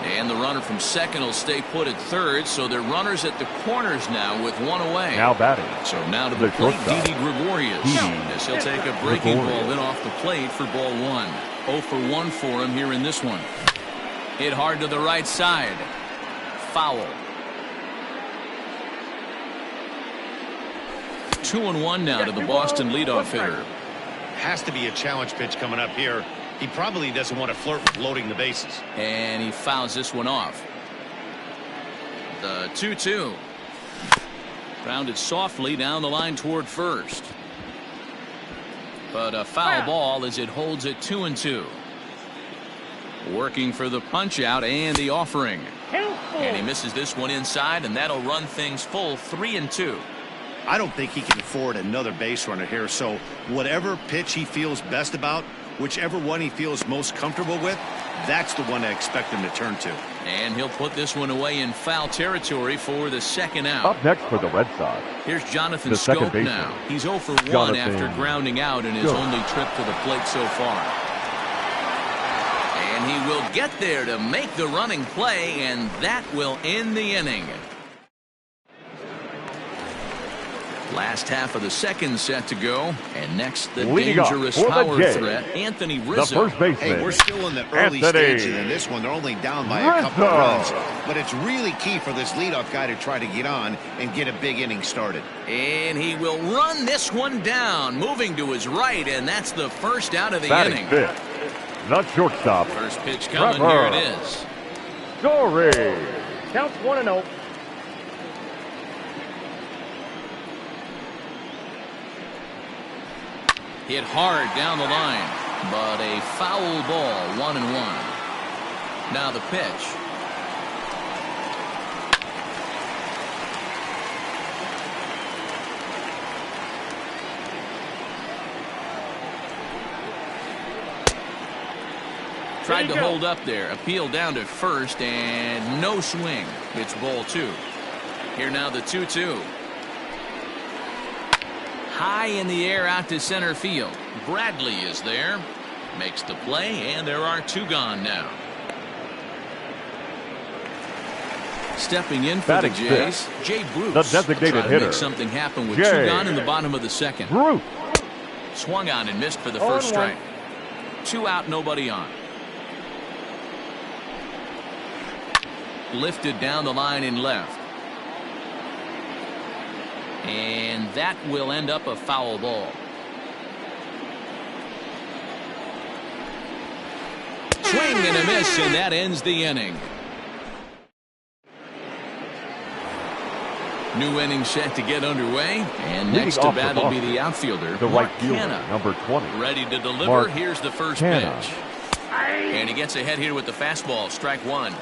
And the runner from second will stay put at third, so they're runners at the corners now with 1 away. Now batting. So now to the plate, Didi Gregorius, as he'll take a breaking ball in off the plate for ball 1. 0 for 1 for him here in this one. Hit hard to the right side. Foul. 2-1 now to the Boston leadoff hitter. Has to be a challenge pitch coming up here. He probably doesn't want to flirt with loading the bases. And he fouls this one off. The 2-2. Grounded softly down the line toward first. But a foul ball as it holds it 2-2. Working for the punch out and the offering. And he misses this one inside, and that'll run things full 3-2. I don't think he can afford another base runner here, so whatever pitch he feels best about, whichever one he feels most comfortable with, that's the one I expect him to turn to. And he'll put this one away in foul territory for the second out. Up next for the Red Sox, Here's Jonathan the second Scope baseman, now. He's 0 for 1 after grounding out in his only trip to the plate so far. And he will get there to make the running play, and that will end the inning. Last half of the second set to go, and next the Leading dangerous power threat, Anthony Rizzo. The first baseman. Hey, we're still in the early stages in this one. They're only down by a couple of runs, but it's really key for this leadoff guy to try to get on and get a big inning started. And he will run this one down, moving to his right, and that's the first out of the Batting inning. fifth, the shortstop, First pitch coming, Trevor here it is. Story. Counts 1-0. Hit hard down the line, but a foul ball, 1-1. Now the pitch. Tried to hold up there. Appeal down to first, and no swing. It's ball 2. Here now the 2-2. High in the air out to center field. Bradley is there. Makes the play, and there are 2 gone now. Stepping in for the Jays, Jay Bruce. The designated hitter. Make something happen with 2 gone in the bottom of the second. Bruce. Swung on and missed for the first strike. 2 out, nobody on. Lifted down the line in left. And that will end up a foul ball. Swing and a miss, and that ends the inning. New inning set to get underway, and next to bat will be the outfielder, the right fielder, number 20. Ready to deliver. Here's the first pitch. And he gets ahead here with the fastball, strike 1.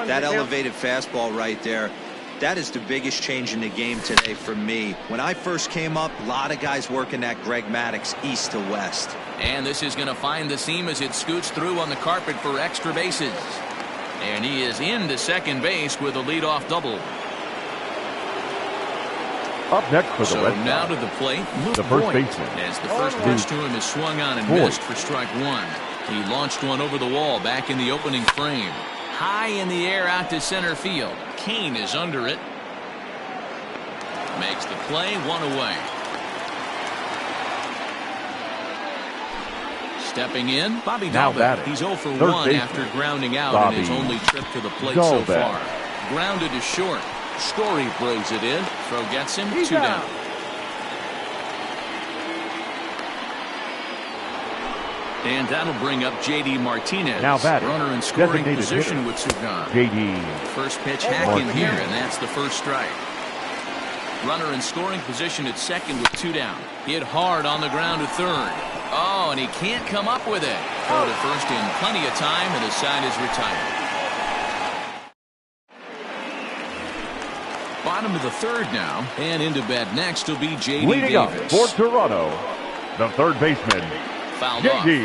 That elevated fastball right there, that is the biggest change in the game today for me. When I first came up, a lot of guys working that Greg Maddux east to west. And this is going to find the seam as it scoots through on the carpet for extra bases. And he is into second base with a leadoff double. Up next for the Red Sox. Now to the plate, the first baseman. As the first pitch to him is swung on and missed for strike 1. He launched one over the wall back in the opening frame. High in the air out to center field. Kane is under it. Makes the play, 1 away. Stepping in, Bobby Dalbec. He's 0 for 1 after grounding out in his only trip to the plate so far. Grounded to short. Story brings it in. Throw gets him, 2 down. And that'll bring up J.D. Martinez. Now batting. Runner in scoring position with 2 gone. J.D. First pitch hack in here, and that's the first strike. Runner in scoring position at second with 2 down. Hit hard on the ground to third. Oh, and he can't come up with it. Throw to first in plenty of time, and the side is retired. Bottom of the third now, and into bat next will be J.D. Leading Davis. up for Toronto, the third baseman, Fouled off. J.D.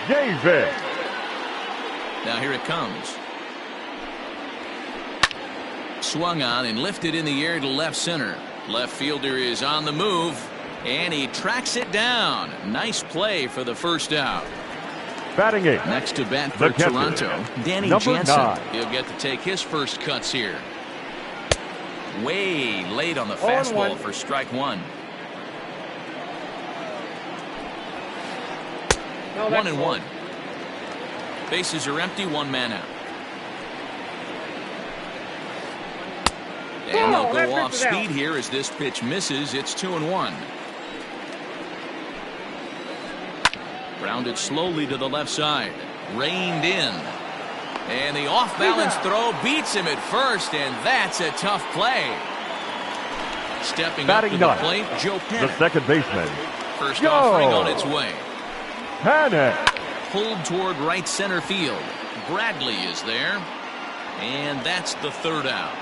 Davis. Now here it comes. Swung on and lifted in the air to left center. Left fielder is on the move, and he tracks it down. Nice play for the first out. Batting 8. Next to bat for Toronto, Danny Jansen. 9. He'll get to take his first cuts here. Way late on the fastball for strike 1. 1-1. Bases are empty, 1 man out. And they'll go off speed here as this pitch misses. It's 2-1. Grounded slowly to the left side. Reined in. And the off-balance throw beats him at first, and that's a tough play. Stepping up to the plate, Joe Panic. The second baseman. First offering on its way. Panic. Pulled toward right center field. Bradley is there. And that's the third out.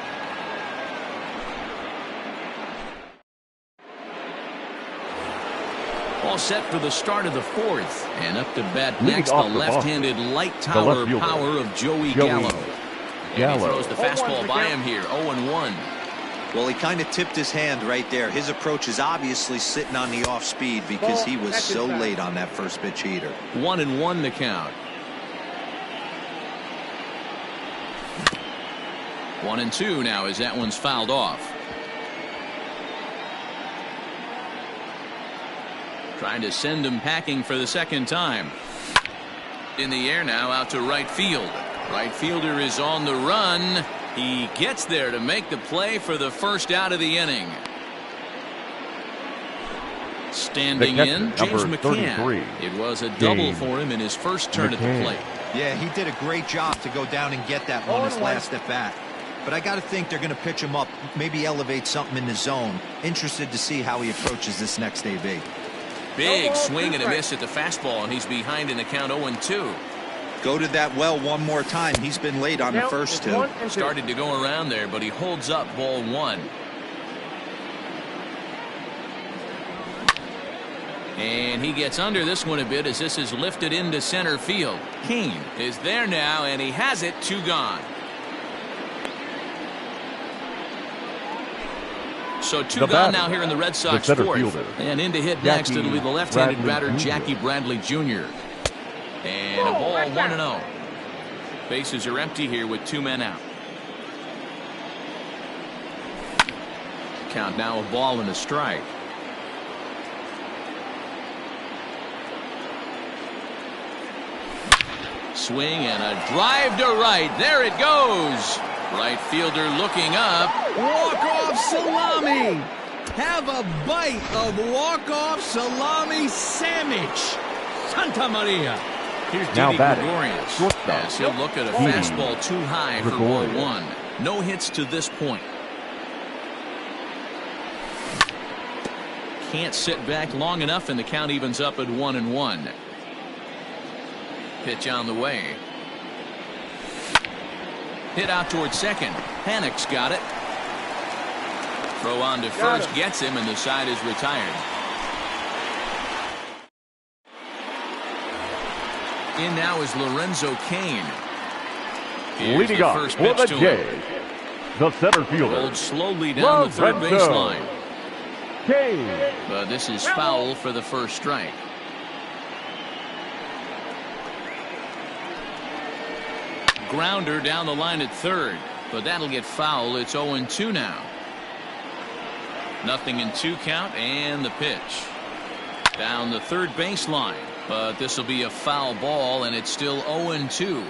All set for the start of the fourth. And up to bat next, the left-handed light tower power of Joey Gallo. And he throws the fastball by him here, 0-1. Well, he kind of tipped his hand right there. His approach is obviously sitting on the off speed because he was so late on that first pitch heater. 1-1 the count. 1-2 now as that one's fouled off. Trying to send him packing for the second time. In the air now out to right field. Right fielder is on the run. He gets there to make the play for the first out of the inning. Standing in, James McCann. It was a double for him in his first turn at the plate. Yeah, he did a great job to go down and get that one his last at bat. But I got to think they're going to pitch him up, maybe elevate something in the zone. Interested to see how he approaches this next AB. Big swing and a miss at the fastball, and he's behind in the count 0-2. Go to that well one more time. He's been late on the first two. Started to go around there, but he holds up ball one. And he gets under this one a bit as this is lifted into center field. Kane is there now, and he has it. 2 gone. So 2 gone now here in the Red Sox fourth. And in to hit next, it'll be the left-handed batter, Jackie Bradley Jr. And a ball 1-0. Bases are empty here with 2 men out. Count now a ball and a strike. Swing and a drive to right. There it goes. Right fielder looking up. Walk-off salami. Have a bite of walk-off salami sandwich. Santa Maria. Here's Now Didi batting, Gregorius. shortstop. Yes, he'll look at a Didi fastball too high for ball Gregorius. 1. No hits to this point. Can't sit back long enough, and the count evens up at 1-1. Pitch on the way. Hit out towards second. Panic's got it. Throw on to first, gets him, and the side is retired. In now is Lorenzo Cain. Here's Leading the off first for pitch the to him. Jays, the center fielder, Rolled slowly down the third Lorenzo baseline. Cain. But this is foul for the first strike. Grounder down the line at third, but that'll get foul. It's 0-2 now. Nothing in 2 count, and the pitch. Down the third baseline, but this will be a foul ball, and it's still 0-2.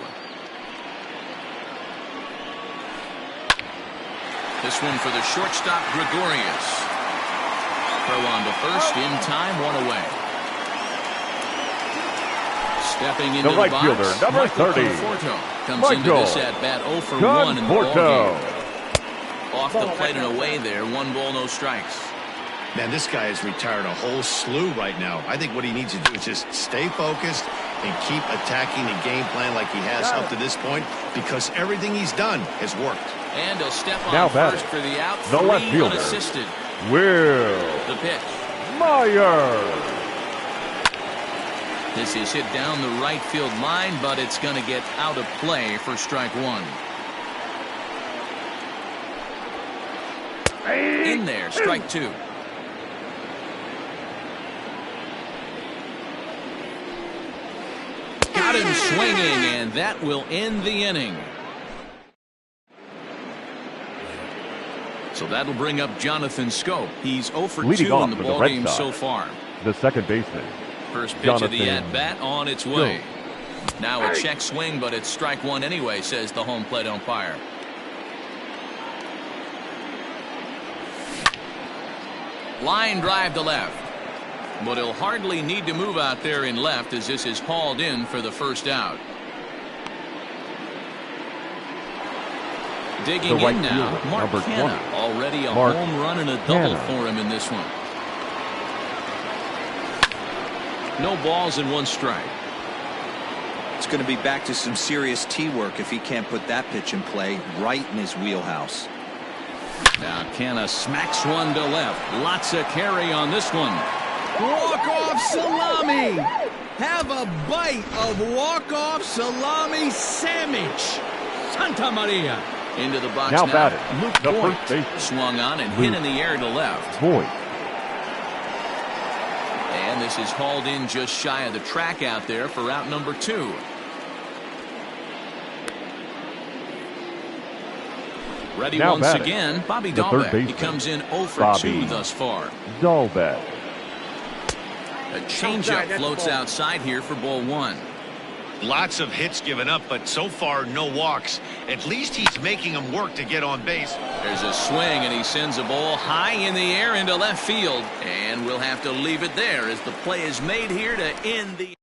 This one for the shortstop, Gregorius. Throw on to first, in time, 1 away. Stepping into The right box, fielder, number Michael 30. Conforto comes Michael into this at bat 0 for 1 in the ball Conforto. game. Off the plate and away there, 1 ball, no strikes. Man, this guy has retired a whole slew right now. I think what he needs to do is just stay focused and keep attacking the game plan like he has up to this point, because everything he's done has worked. And a step on Now first batting, for the out. the 3 left fielder. unassisted. Will The pitch. Myers. This is hit down the right field line, but it's going to get out of play for strike 1. In there, strike 2. Got him swinging, and that will end the inning. So that'll bring up Jonathan Scope. He's 0 for Leading 2 off in the for the ball Red game Sox, so far. The second baseman, First pitch of the Jonathan at-bat on its way. Now a check swing, but it's strike 1 anyway, says the home plate umpire. Line drive to left. But he'll hardly need to move out there in left as this is hauled in for the first out. Digging The right in now, fielder, Mark number Canna. 20. Already a Mark home run and a double Canna. for him in this one. No balls and 1 strike. It's going to be back to some serious tee work if he can't put that pitch in play right in his wheelhouse. Now Canna smacks one to left. Lots of carry on this one. Walk-off salami. Have a bite of walk-off salami sandwich. Santa Maria. Into the box Now now. batting, Luke the Voigt first baseman, swung on and hit Luke in the air to left. Voigt. And this is hauled in just shy of the track out there for out number 2. Ready Now once batting, again, Bobby the third Dahlbeck. He baseman, comes in 0 for Bobby 2 thus far. Dahlbeck. A changeup floats outside here for ball 1. Lots of hits given up, but so far no walks. At least he's making them work to get on base. There's a swing, and he sends a ball high in the air into left field. And we'll have to leave it there as the play is made here to end the...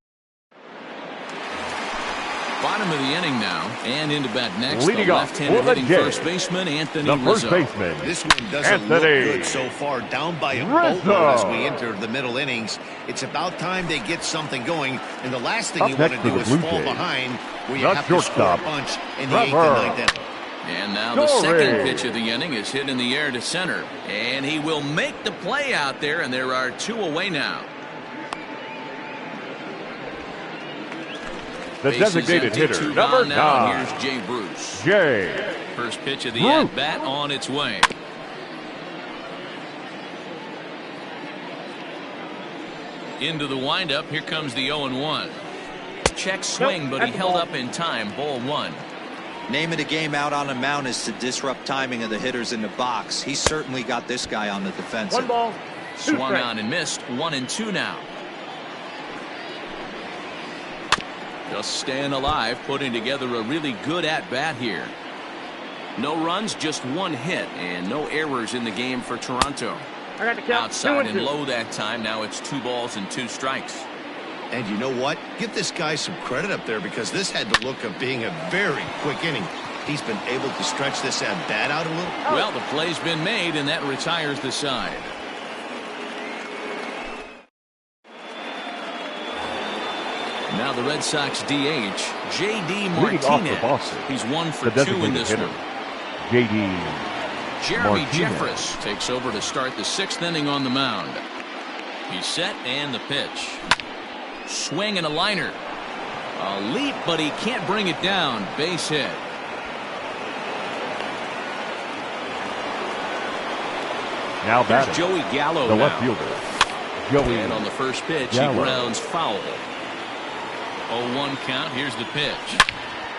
Bottom of the inning now, and into bat next, Leading the off left-handed for the hitting Jays, first baseman, Anthony the first Rizzo. baseman. This one doesn't look good so far. Down by a boatload as we enter the middle innings. It's about time they get something going, and the last thing you want to do is fall behind where you have to score a bunch in the 8th and 9th inning. And now the second pitch of the inning is hit in the air to center. And he will make the play out there, and there are 2 away now. The designated hitter, number 9. Here's Jay Bruce. Jay. First pitch of the at-bat on its way. Into the windup. Here comes the 0-1. Check swing, but he held up in time. Ball 1. Name of the game out on the mound is to disrupt timing of the hitters in the box. He certainly got this guy on the defensive. 1 ball, 2 Swung strikes. on and missed. 1-2 now. Just staying alive, putting together a really good at-bat here. No runs, just 1 hit, and no errors in the game for Toronto. I got the count. Outside 2-2. and low that time. Now it's 2 balls and 2 strikes. And you know what? Give this guy some credit up there, because this had the look of being a very quick inning. He's been able to stretch this at-bat out a little. Well, the play's been made, and that retires the side. Now the Red Sox DH, J.D. Martinez. He's 1 for 2 in this one. J.D. Jeremy Jeffress takes over to start the 6th inning on the mound. He's set, and the pitch. Swing and a liner. A leap, but he can't bring it down. Base hit. Now There's batting, Joey Gallo the now. left fielder. Joey And on the first pitch, Gallo. he grounds foul. 0-1 count. Here's the pitch.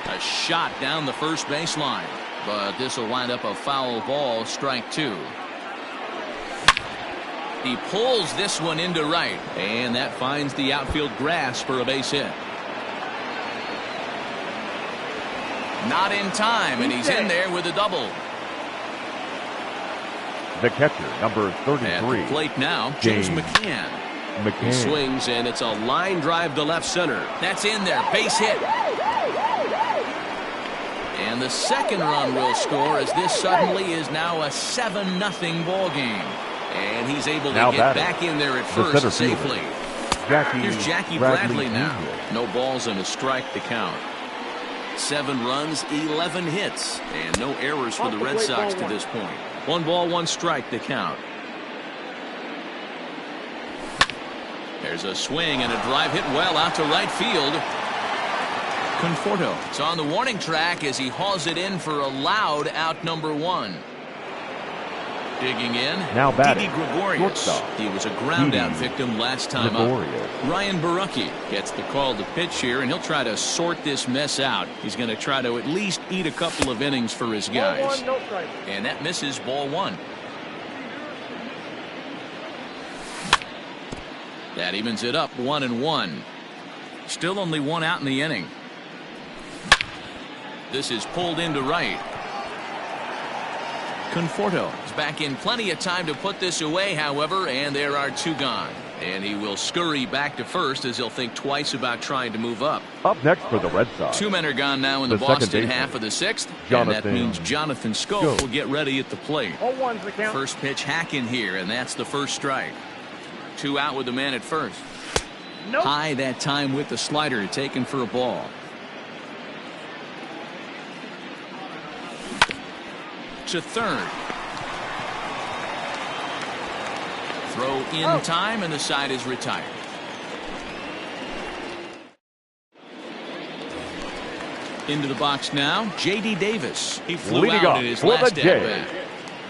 A shot down the first baseline. But this will wind up a foul ball. Strike 2. He pulls this one into right. And that finds the outfield grass for a base hit. Not in time, and he's in there with a double. The catcher, number At 33. the plate now, James McCann. He swings, and it's a line drive to left center. That's in there. Base hit. And the second run will score, as this suddenly is now a 7-0 ball game. And he's able to Now get batting, back in there at the first center fielder, safely. Here's Jackie Bradley now. Jr. No balls and a strike to count. 7 runs, 11 hits, and no errors for the Red Sox to this point. 1 ball, 1 strike to count. There's a swing and a drive hit well out to right field. Conforto is on the warning track as he hauls it in for a loud out number 1. Digging in, Now batting, Didi Gregorius. shortstop. He was a ground out Didi victim last time up. Gregorius. Ryan Barucki gets the call to pitch here, and he'll try to sort this mess out. He's going to try to at least eat a couple of innings for his guys. 1-1, no strike. And that misses. Ball 1. That evens it up 1-1. Still only 1 out in the inning. This is pulled into right. Conforto is back in plenty of time to put this away, however, and there are 2 gone. And he will scurry back to first as he'll think twice about trying to move up. Up next for the Red Sox. 2 men are gone now in the second Boston baseman, half of the 6th. And that Jonathan means Jonathan Scope will get ready at the plate. 0-1's the count. First pitch hack in here, and that's the first strike. 2 out with the man at first. Nope. High that time with the slider, taken for a ball. To third. Throw in time, and the side is retired. Into the box now, J.D. Davis. He flew Leading out off in his for last the Jays, at-bat.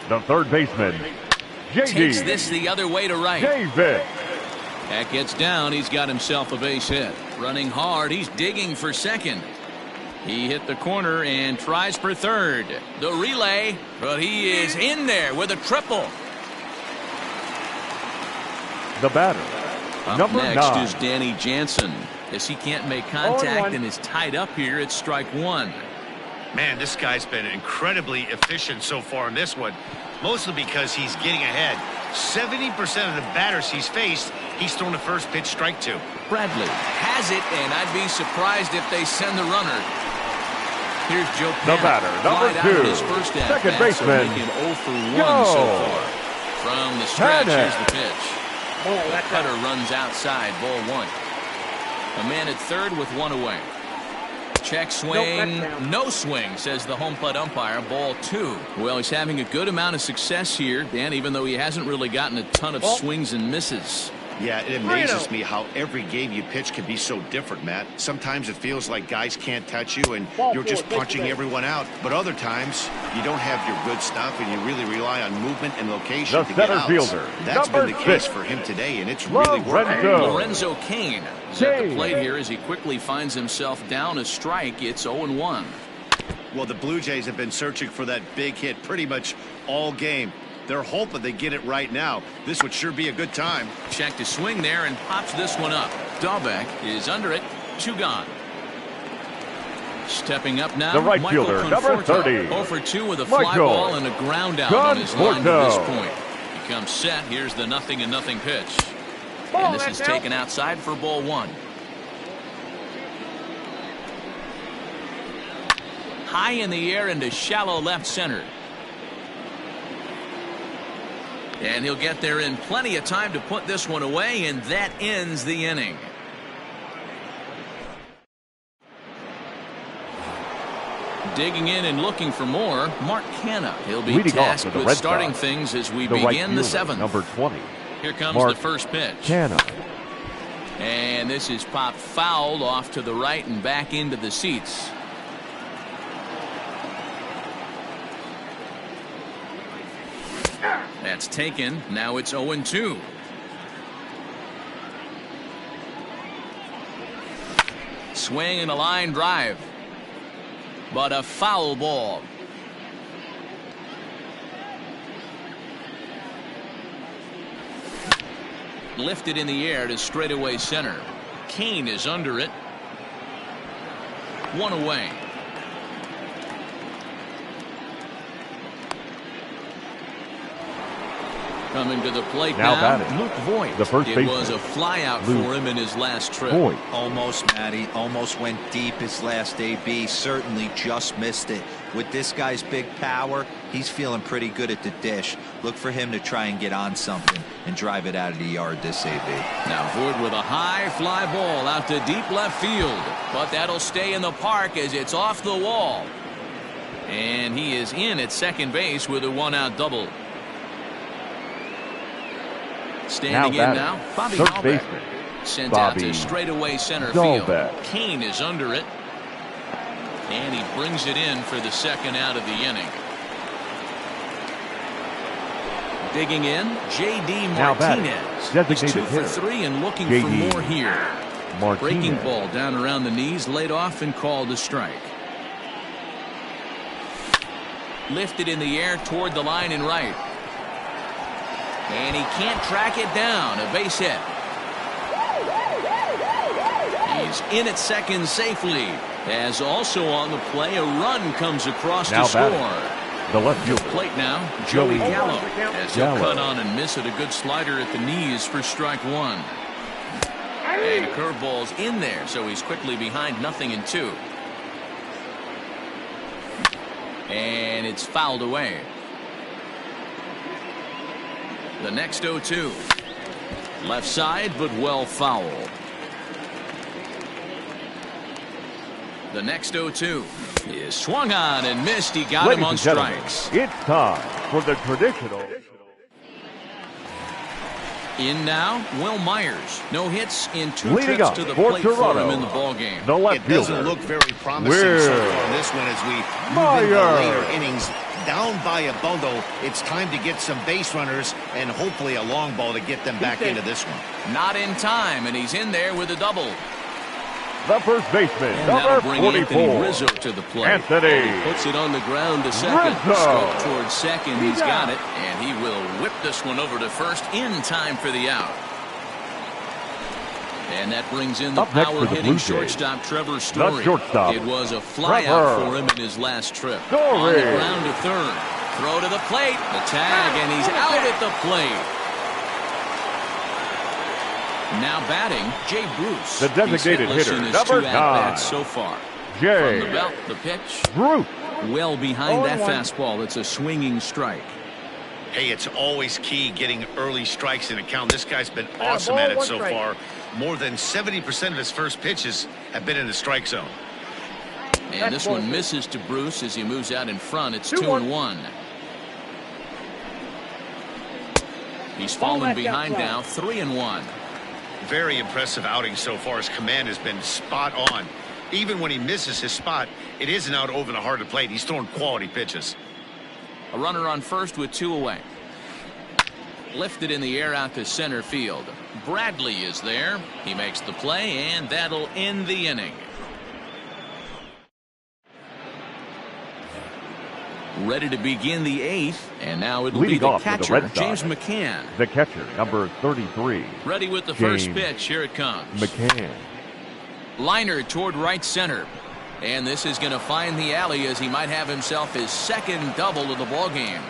the third baseman, Takes J.D. this the other way to right. Davis. That gets down. He's got himself a base hit. Running hard. He's digging for second. He hit the corner and tries for third. The relay, but he is in there with a triple. The batter, Up number next 9. is Danny Jansen. As he can't make contact and is tied up here, it's strike 1. Man, this guy's been incredibly efficient so far in this one, mostly because he's getting ahead. 70% of the batters he's faced, He's thrown the first pitch, strike 2. Bradley has it, and I'd be surprised if they send the runner. Here's Joe The Panic. batter, number Flied out in 2, his first second at-bat, baseman, so making 0 for 1 Joe so far. From the stretch, Panic. here's the pitch. The cutter runs outside, ball 1. A man at third with 1 away. Check swing, no swing, says the home plate umpire, ball 2. Well, he's having a good amount of success here, Dan, even though he hasn't really gotten a ton of swings and misses. Yeah, it amazes me how every game you pitch can be so different, Matt. Sometimes it feels like guys can't touch you and you're just punching everyone out. But other times, you don't have your good stuff and you really rely on movement and location The to get center outs. fielder, That's been number the case 6, for him today, and it's really working. Lorenzo Cain is at the plate here as he quickly finds himself down a strike. It's 0-1. Well, the Blue Jays have been searching for that big hit pretty much all game. They're hoping they get it right now. This would sure be a good time. Check to swing there and pops this one up. Dahlbeck is under it. 2 gone. Stepping up now, The right Michael fielder, number Conforto. 30. 0 for 2 with a fly Michael ball and a ground out on his line to this Conforto. point. He comes set. Here's the 0-0 pitch. And this is taken outside for ball 1. High in the air into shallow left center. And he'll get there in plenty of time to put this one away, and that ends the inning. Digging in and looking for more, Mark Canha. He'll be Leading off tasked for the with Red starting Sox, things as we the right begin the fielder, 7th. number 20. Here comes Mark the first pitch. Canha. And this is popped foul off to the right and back into the seats. That's taken. Now it's 0-2. Swing and a line drive. But a foul ball. Lifted in the air to straightaway center. Cain is under it. 1 away. Coming to the plate Now now, batting, Luke Voigt. the first It was baseman, a fly out Luke for him in his last trip. Voigt. Almost, Matty. Almost went deep his last AB. Certainly just missed it. With this guy's big power, he's feeling pretty good at the dish. Look for him to try and get on something and drive it out of the yard this AB. Now Voigt with a high fly ball out to deep left field. But that'll stay in the park as it's off the wall. And he is in at second base with a 1-out double. Standing in now, Bobby third Dahlbeck. baseman, Sent out Bobby to straightaway center Dahlbeck. field. Cain is under it. And he brings it in for the 2nd out of the inning. Digging in, J.D. Now batting, Martinez. He's designated 2 for hitter, 3 and looking J.D. for more here. Breaking Martinez. ball down around the knees, laid off and called a strike. Lifted in the air toward the line and right. And he can't track it down. A base hit. He's in at second safely. As also on the play, a run comes across Now to score. batting, the left fielder, Plate now, Joey Gallo. As he'll Gallo. cut on and miss it, a good slider at the knees for strike 1. And curveball's in there, so he's quickly behind 0-2. And it's fouled away. The next 0-2. Left side, but well fouled. The next 0-2 is swung on and missed. He got him Ladies on and gentlemen, strikes. it's time for the traditional. In now, Will Myers. No hits in 2 Leading trips up to the for plate for Toronto, him in the ballgame. the left It doesn't fielder, look very promising Will so far in this one as we move into the Myers. later innings. Down by a bundle, it's time to get some base runners and hopefully a long ball to get them back into this one. Not in time, and he's in there with a double. the first baseman, And that'll number bring Anthony 44, Rizzo to the plate. Anthony He puts it on the ground to second. Rizzo. Scope towards second. He's got it, and he will whip this one over to first in time for the out. And that brings in the Up next for the power-hitting Blue Jays, shortstop Trevor Story. shortstop, It was a flyout Trevor for him in his last trip. Story. On the ground to third. Throw to the plate. The tag, and he's out at the plate. Now batting, Jay Bruce. The designated He's hitter, in his number 2 at-bats 9. so far. Jay From the belt, the pitch. Bruce. Well behind that 0-1. fastball. It's a swinging strike. Hey, it's always key getting early strikes in a count. This guy's been awesome at it so far. More than 70% of his first pitches have been in the strike zone. And this one misses to Bruce as he moves out in front. It's 2-1. He's fallen behind now, 3-1. Very impressive outing so far. His command has been spot on. Even when he misses his spot, it isn't out over the heart of the plate. He's throwing quality pitches. A runner on first with 2 away. Lifted in the air out to center field. Bradley is there. He makes the play, and that'll end the inning. Ready to begin the 8th, and now it'll Leading be the off for the catcher, Red Sox. James McCann. The catcher, number 33. Ready with the James first pitch. Here it comes. McCann. Liner toward right center. And this is going to find the alley as he might have himself his second double of the ball game.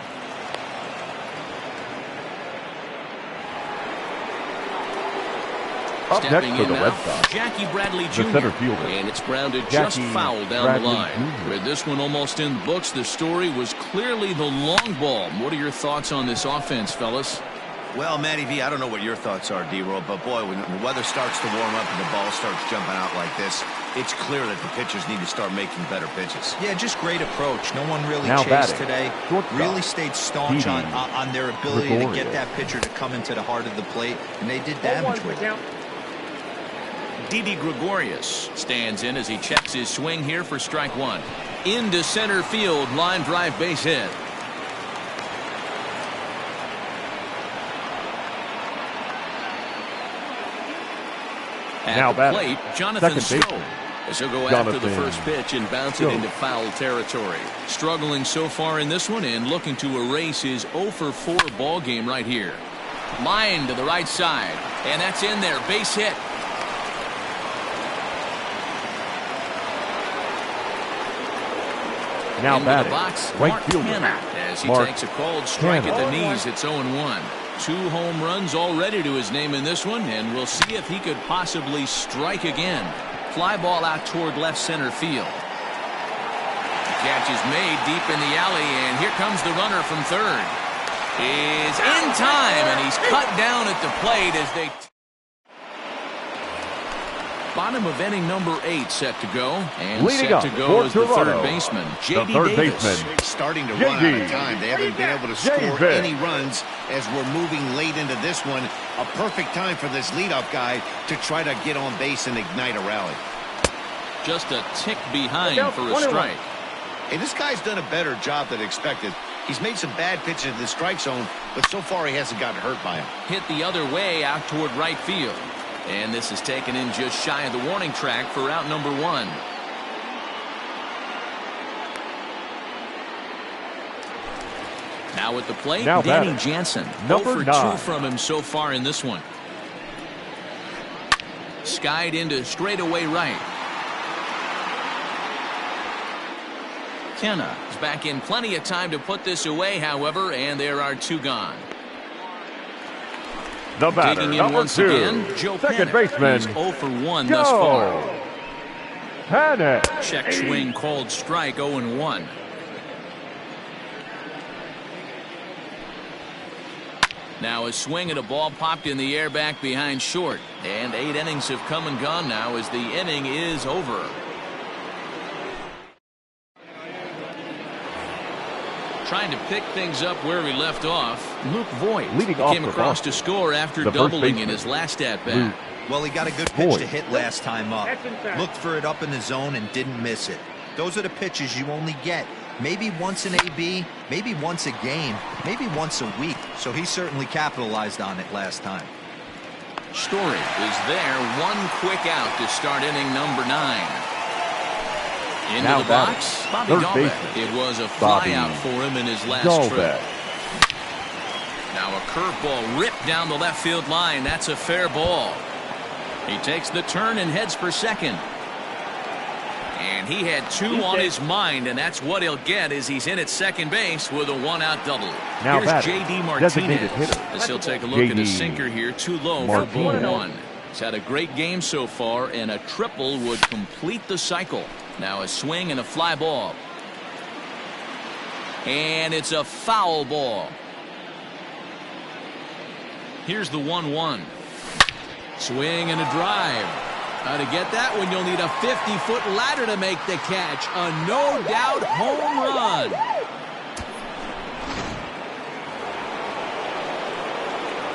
Up Stepping next for in the now, Red Sox, Jackie Bradley the Jr. center fielder. And it's grounded Jackie just foul down Bradley the line. Jr. With this one almost in the books, the story was clearly the long ball. What are your thoughts on this offense, fellas? Well, Matty V, I don't know what your thoughts are, D-Roll, but boy, when the weather starts to warm up and the ball starts jumping out like this, it's clear that the pitchers need to start making better pitches. Yeah, just great approach. No one really Now chased batting, today. shortstop, Really stayed staunch Didi on their ability to get Gregorius. that pitcher to come into the heart of the plate, and they did damage with it. Didi Gregorius stands in as he checks his swing here for strike 1. Into center field, line drive base hit. At Now the batting, plate, Jonathan second Stowe. baseman, As he'll go after the Jonathan first pitch and bounce it Stowe. into foul territory. Struggling so far in this one and looking to erase his 0 for 4 ball game right here. Line to the right side, and that's in there. Base hit. Now Into the batting, box, right Mark fielder, Hanna, as he Mark takes a cold strike at the Hanna. knees. It's 0-1. 2 home runs already to his name in this one, and we'll see if he could possibly strike again. Fly ball out toward left center field. The catch is made deep in the alley, and here comes the runner from third. Is in time, and he's cut down at the plate as they... Bottom of inning number 8 set to go, and Leading set up to for go is the Toronto, third baseman, the J.D. third Davis. baseman, Starting to run out of time. They haven't been able to score Davis. any runs as we're moving late into this one. A perfect time for this leadoff guy to try to get on base and ignite a rally. Just a tick behind for a strike. Hey, this guy's done a better job than expected. He's made some bad pitches in the strike zone, but so far he hasn't gotten hurt by him. Hit the other way out toward right field. And this is taken in just shy of the warning track for out number 1. Now at the plate, Now Danny batting, Jansen. number 0 for 9. 2 from him so far in this one. Skied into straightaway right. Kenna is back in plenty of time to put this away, however, and there are 2 gone. The batter, Digging in number once 2, again, Joe second Panik. baseman, He's 0 for 1 thus far. Panik. Check swing called strike, 0-1. Now a swing and a ball popped in the air back behind short. And 8 innings have come and gone now as the inning is over. Trying to pick things up where we left off, Luke Voigt Leading off came for across Boston, to score after the first doubling baseman, in his last at-bat. Well, he got a good pitch Boy. to hit last time up. That's inside. Looked for it up in the zone and didn't miss it. Those are the pitches you only get maybe once in AB, maybe once a game, maybe once a week. So he certainly capitalized on it last time. Story is there. 1 quick out to start inning number 9. Into Now the batting, box, Bobby third Dalbec. baseman, It was a Bobby flyout for him in his last Dalbec. trip. Now a curveball ripped down the left field line. That's a fair ball. He takes the turn and heads for second. And he had 2 on his mind, and that's what he'll get as he's in at second base with a 1-out double. Now Here's batting, J.D. designated Martinez. hitter, As he'll take a look at J.D. his sinker here. Too low Martinez. for ball 1. He's had a great game so far, and a triple would complete the cycle. Now a swing and a fly ball. And it's a foul ball. Here's the 1-1. Swing and a drive. Now to get that one, you'll need a 50-foot ladder to make the catch. A no-doubt home run.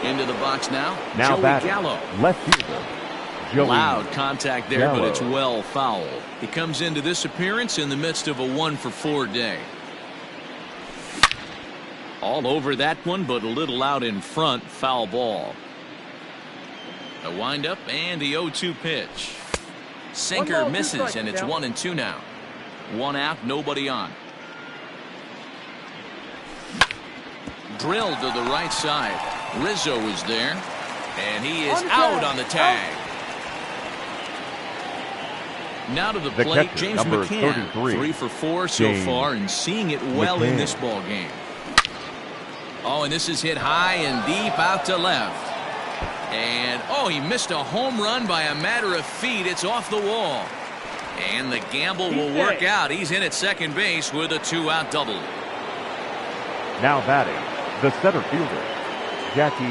Into the box now. Now batting, Gallo. left fielder, Joey Loud contact there, Gallo. but it's well foul. He comes into this appearance in the midst of a 1-for-4 day. All over that one, but a little out in front. Foul ball. A windup and the 0-2 pitch. Sinker misses, and it's 1-2 now. One out, nobody on. Drilled to the right side. Rizzo is there, and he is out on the tag. Now to the plate, catcher, James number McCann. 33, 3 for 4 so James far, and seeing it well in McCann. this ball game. Oh, and this is hit high and deep out to left. And, oh, he missed a home run by a matter of feet. It's off the wall. And the gamble will work out. He's in at second base with a 2-out double. Now batting, the center fielder, Jackie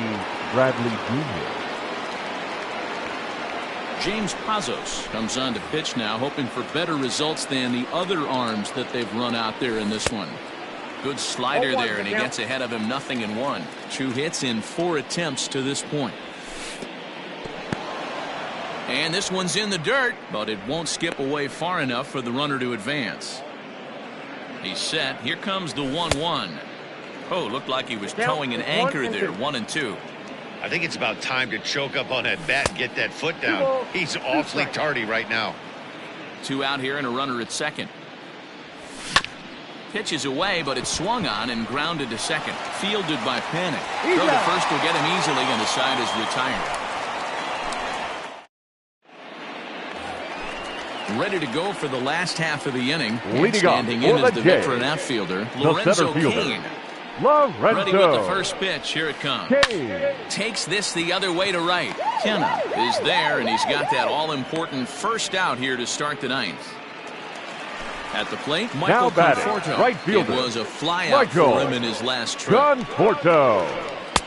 Bradley Jr. James Pazos comes on to pitch now, hoping for better results than the other arms that they've run out there in this one. Good slider there, and he gets ahead of him 0-1. 2 hits in 4 attempts to this point. And this one's in the dirt, but it won't skip away far enough for the runner to advance. He's set. Here comes the 1-1. Oh, looked like he was towing an anchor there. 1-2. I think it's about time to choke up on that bat and get that foot down. He's awfully tardy right now. 2 out here and a runner at second. Pitches away, but it's swung on and grounded to second. Fielded by Panic. Throw to first will get him easily, and the side is retired. Ready to go for the last half of the inning. Leading Standing off in for as the the Jays, veteran outfielder, the Lorenzo center fielder, Cain. Lorenzo Ready with the first pitch. Here it comes. Cain. Takes this the other way to right. Kenna is there, and he's got that all-important first out here to start the ninth. At the plate, Michael Now batting, Conforto. right fielder, It was a fly-out for him in his last trip. Conforto.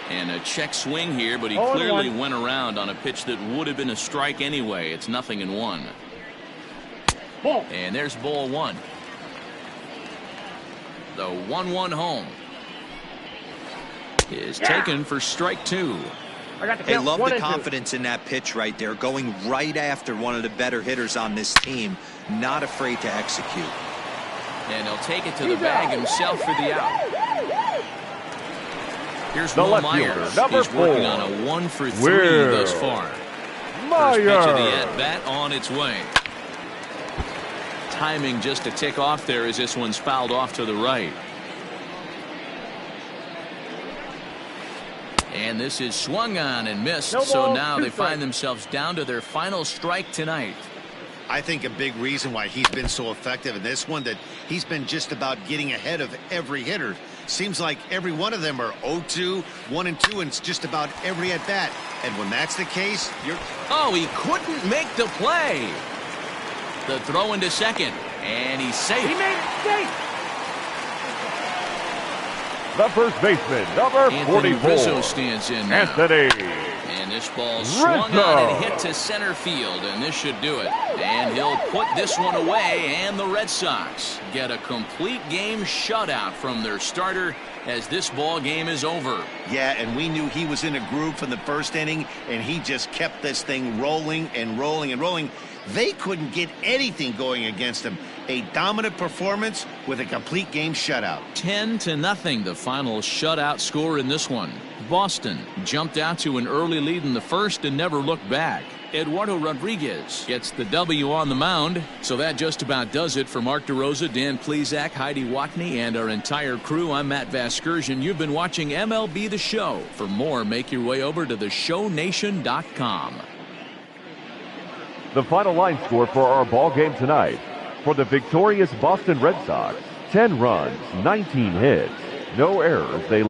And a check swing here, but he clearly went around on a pitch that would have been a strike anyway. It's 0-1. And there's ball 1. The 1-1 home is taken for strike 2. They love the confidence in that pitch right there, going right after one of the better hitters on this team, not afraid to execute. And he'll take it to the bag himself for the out. Here's The Will left Myers. fielder, number He's working 4. on a 1-for-3 Will thus far. Myers. First pitch of the at-bat on its way. Timing just a tick off there as this one's fouled off to the right. And this is swung on and missed, so now they find themselves down to their final strike tonight. I think a big reason why he's been so effective in this one, that he's been just about getting ahead of every hitter. Seems like every one of them are 0-2, 1-2, and it's just about every at-bat. And when that's the case, you're... Oh, he couldn't make the play. The throw into second, and he's safe. He made it safe. The first baseman, number Anthony 44, Rizzo stands in now. Anthony. And this ball swung Rizzo. on and hit to center field, and this should do it. And he'll put this one away, and the Red Sox get a complete game shutout from their starter as this ball game is over. Yeah, and we knew he was in a groove from the first inning, and he just kept this thing rolling and rolling and rolling. They couldn't get anything going against him. A dominant performance with a complete game shutout. 10-0, the final shutout score in this one. Boston jumped out to an early lead in the first and never looked back. Eduardo Rodriguez gets the W on the mound. So that just about does it for Mark DeRosa, Dan Plesac, Heidi Watney, and our entire crew. I'm Matt Vasgersian. You've been watching MLB The Show. For more, make your way over to theshownation.com. The final line score for our ball game tonight. For the victorious Boston Red Sox, 10 runs, 19 hits, no errors. They